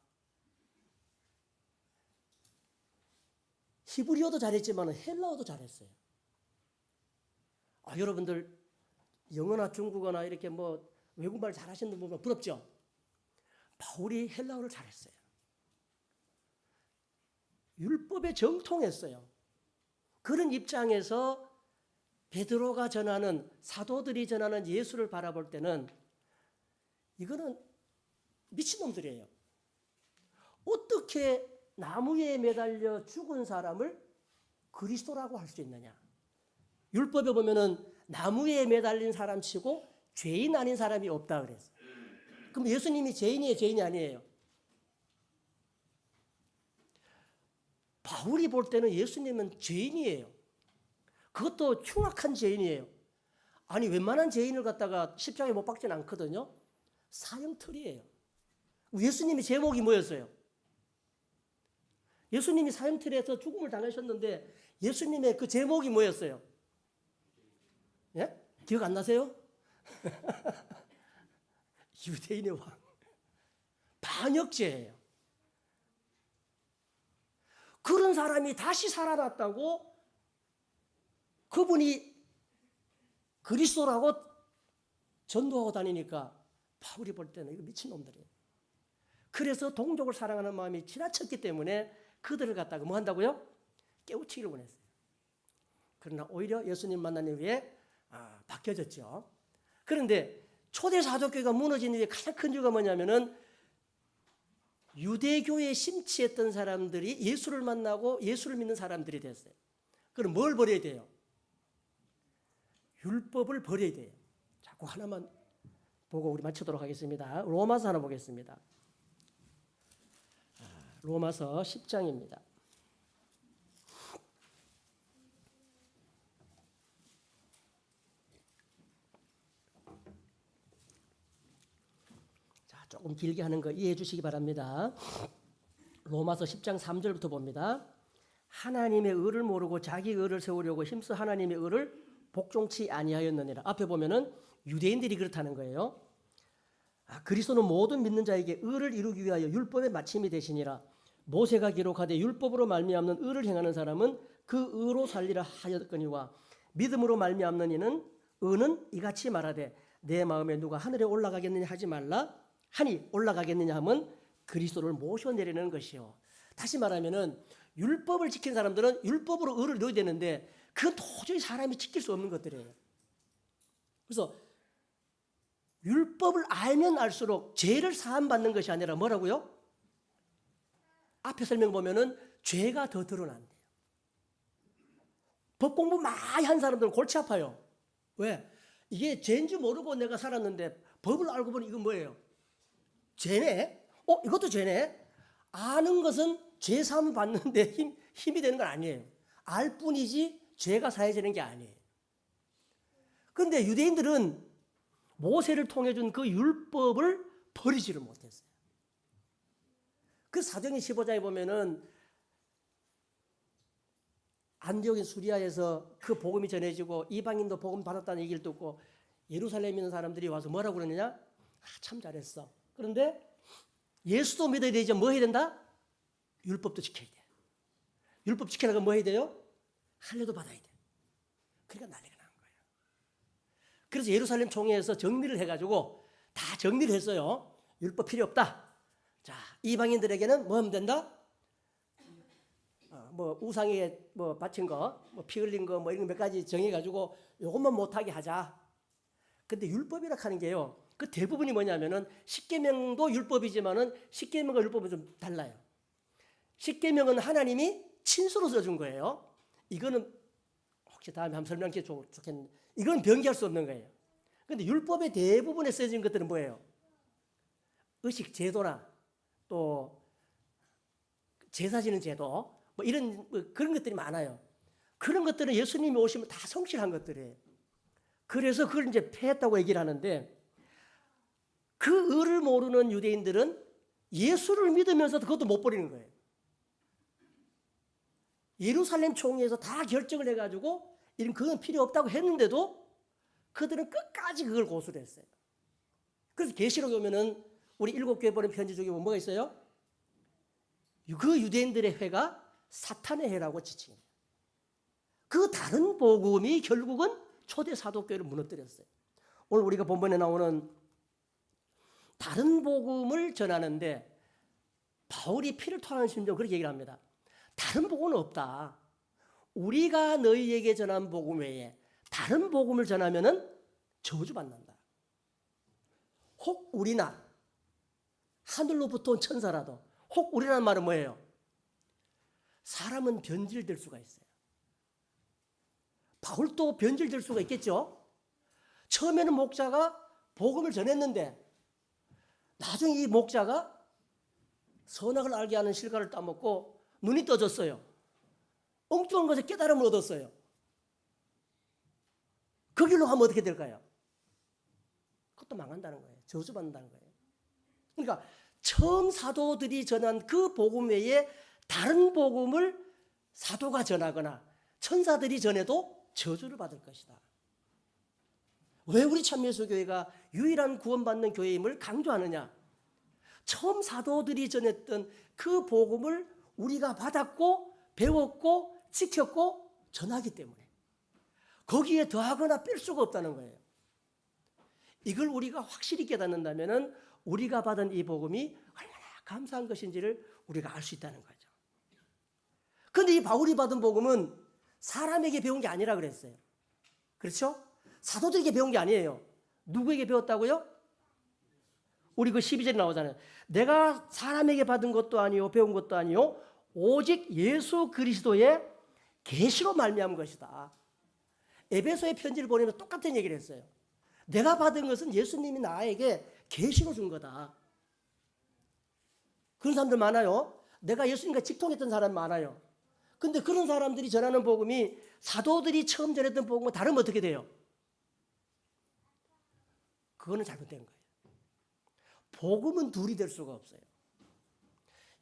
히브리어도 잘했지만 헬라어도 잘했어요. 여러분들 영어나 중국어나 이렇게 뭐 외국말 잘하시는 분 보면 부럽죠? 바울이 헬라어를 잘했어요. 율법에 정통했어요. 그런 입장에서 베드로가 전하는 사도들이 전하는 예수를 바라볼 때는 이거는 미친놈들이에요. 어떻게 나무에 매달려 죽은 사람을 그리스도라고 할 수 있느냐? 율법에 보면은 나무에 매달린 사람 치고 죄인 아닌 사람이 없다 그랬어요. 그럼 예수님이 죄인이에요, 죄인이 아니에요? 바울이 볼 때는 예수님은 죄인이에요. 그것도 흉악한 죄인이에요. 아니 웬만한 죄인을 갖다가 십자가에 못 박지는 않거든요. 사형틀이에요. 예수님이 제목이 뭐였어요? 예수님이 사형틀에서 죽음을 당하셨는데 예수님의 그 제목이 뭐였어요? 예? 기억 안 나세요? 유대인의 왕. 반역죄예요. 그런 사람이 다시 살아났다고 그분이 그리스도라고 전도하고 다니니까 바울이 볼 때는 이거 미친놈들이에요. 그래서 동족을 사랑하는 마음이 지나쳤기 때문에 그들을 갖다가 뭐 한다고요? 깨우치기를 원했어요. 그러나 오히려 예수님 만난 이후에 바뀌어졌죠. 그런데 초대 사도교회가 무너진 이유의 가장 큰 이유가 뭐냐면은 유대교에 심취했던 사람들이 예수를 만나고 예수를 믿는 사람들이 됐어요. 그럼 뭘 버려야 돼요? 율법을 버려야 돼요. 자꾸 하나만 보고 우리 마치도록 하겠습니다. 로마서 하나 보겠습니다. 로마서 10장입니다. 조금 길게 하는 거 이해해 주시기 바랍니다. 로마서 10장 3절부터 봅니다. 하나님의 의를 모르고 자기 의를 세우려고 힘써 하나님의 의를 복종치 아니하였느니라. 앞에 보면은 유대인들이 그렇다는 거예요. 그리스도는 모든 믿는 자에게 의를 이루기 위하여 율법의 마침이 되시니라. 모세가 기록하되 율법으로 말미암는 의를 행하는 사람은 그 의로 살리라 하였거니와 믿음으로 말미암는 이는 의는 이같이 말하되 내 마음에 누가 하늘에 올라가겠느냐 하지 말라 하니 올라가겠느냐 하면 그리스도를 모셔내리는 것이요. 다시 말하면은 율법을 지킨 사람들은 율법으로 의를 넣어야 되는데 그건 도저히 사람이 지킬 수 없는 것들이에요. 그래서 율법을 알면 알수록 죄를 사함받는 것이 아니라 뭐라고요? 앞에 설명 보면은 죄가 더 드러난대요. 법 공부 많이 한 사람들은 골치 아파요. 왜? 이게 죄인 줄 모르고 내가 살았는데 법을 알고 보니 이건 뭐예요? 죄네? 이것도 죄네? 아는 것은 죄 사함 받는데 힘이 되는 건 아니에요. 알 뿐이지 죄가 사해지는 게 아니에요. 그런데 유대인들은 모세를 통해 준 그 율법을 버리지를 못했어요. 그 사도행전 15장에 보면은 안디옥인 수리아에서 그 복음이 전해지고 이방인도 복음 받았다는 얘기를 듣고 예루살렘에 있는 사람들이 와서 뭐라고 그러느냐? 참 잘했어. 그런데 예수도 믿어야 되지 뭐 해야 된다? 율법도 지켜야 돼. 율법 지키려면 뭐 해야 돼요? 할례도 받아야 돼. 그러니까 난리가 난 거예요. 그래서 예루살렘 총회에서 정리를 해가지고 다 정리를 했어요. 율법 필요 없다. 자, 이방인들에게는 뭐 하면 된다? 뭐 우상에 뭐 바친 거, 뭐 피 흘린 거, 뭐 이런 몇 가지 정해가지고 요것만 못하게 하자. 근데 율법이라 하는 게요. 그 대부분이 뭐냐면은 십계명도 율법이지만은 십계명과 율법은 좀 달라요. 십계명은 하나님이 친수로 써준 거예요. 이거는 혹시 다음에 한번 설명해 좋겠는데 이건 변기할 수 없는 거예요. 근데 율법의 대부분에 써진 것들은 뭐예요? 의식 제도나 또 제사 지는 제도 뭐 이런 그런 것들이 많아요. 그런 것들은 예수님이 오시면 다 성실한 것들이에요. 그래서 그걸 이제 폐했다고 얘기를 하는데 그 의를 모르는 유대인들은 예수를 믿으면서도 그것도 못 버리는 거예요. 예루살렘 총회에서 다 결정을 해가지고 이런 그건 필요 없다고 했는데도 그들은 끝까지 그걸 고수를 했어요. 그래서 계시록에 오면은 우리 7교회 보낸 편지 중에 뭐가 있어요? 그 유대인들의 회가 사탄의 회라고 지칭해요. 그 다른 복음이 결국은 초대 사도교회를 무너뜨렸어요. 오늘 우리가 본문에 나오는 다른 복음을 전하는데 바울이 피를 토하는 심정 그렇게 얘기를 합니다. 다른 복음은 없다. 우리가 너희에게 전한 복음 외에 다른 복음을 전하면은 저주받는다. 혹 우리나 하늘로부터 온 천사라도 혹 우리라는 말은 뭐예요? 사람은 변질될 수가 있어요. 바울도 변질될 수가 있겠죠. 처음에는 목자가 복음을 전했는데 나중에 이 목자가 선악을 알게 하는 실과를 따먹고 눈이 떠졌어요. 엉뚱한 것에 깨달음을 얻었어요. 그 길로 가면 어떻게 될까요? 그것도 망한다는 거예요. 저주받는다는 거예요. 그러니까 처음 사도들이 전한 그 복음 외에 다른 복음을 사도가 전하거나 천사들이 전해도 저주를 받을 것이다. 왜 우리 참예수교회가 유일한 구원받는 교회임을 강조하느냐? 처음 사도들이 전했던 그 복음을 우리가 받았고 배웠고 지켰고 전하기 때문에 거기에 더하거나 뺄 수가 없다는 거예요. 이걸 우리가 확실히 깨닫는다면 우리가 받은 이 복음이 얼마나 감사한 것인지를 우리가 알 수 있다는 거죠. 그런데 이 바울이 받은 복음은 사람에게 배운 게 아니라 그랬어요. 그렇죠? 사도들에게 배운 게 아니에요. 누구에게 배웠다고요? 우리 그 12절에 나오잖아요. 내가 사람에게 받은 것도 아니요 배운 것도 아니요 오직 예수 그리스도의 계시로 말미암은 것이다. 에베소의 편지를 보내면 똑같은 얘기를 했어요. 내가 받은 것은 예수님이 나에게 계시로 준 거다. 그런 사람들 많아요. 내가 예수님과 직통했던 사람 많아요. 근데 그런 사람들이 전하는 복음이 사도들이 처음 전했던 복음과 다르면 어떻게 돼요? 그거는 잘못된 거예요. 복음은 둘이 될 수가 없어요.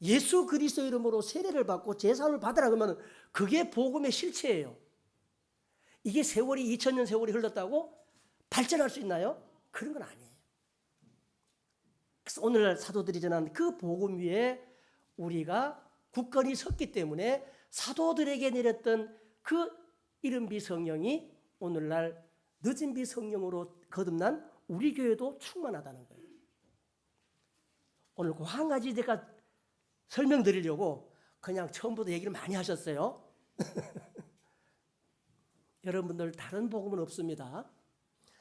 예수 그리스도 이름으로 세례를 받고 제사를 받으라 그러면 그게 복음의 실체예요. 이게 세월이 2000년 세월이 흘렀다고 발전할 수 있나요? 그런 건 아니에요. 오늘날 사도들이 전한 그 복음 위에 우리가 굳건히 섰기 때문에 사도들에게 내렸던 그 이른비 성령이 오늘날 늦은비 성령으로 거듭난 우리 교회도 충만하다는 거예요. 오늘 그 한 가지 제가 설명드리려고 그냥 처음부터 얘기를 많이 하셨어요. 여러분들 다른 복음은 없습니다.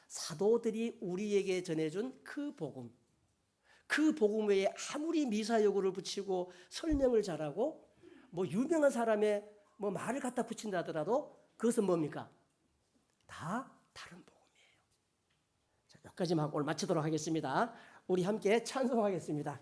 사도들이 우리에게 전해준 그 복음, 그 복음 외에 아무리 미사여구를 붙이고 설명을 잘하고 뭐 유명한 사람의 뭐 말을 갖다 붙인다 하더라도 그것은 뭡니까? 다 다른 복음이에요. 자, 여기까지만 오늘 마치도록 하겠습니다. 우리 함께 찬송하겠습니다.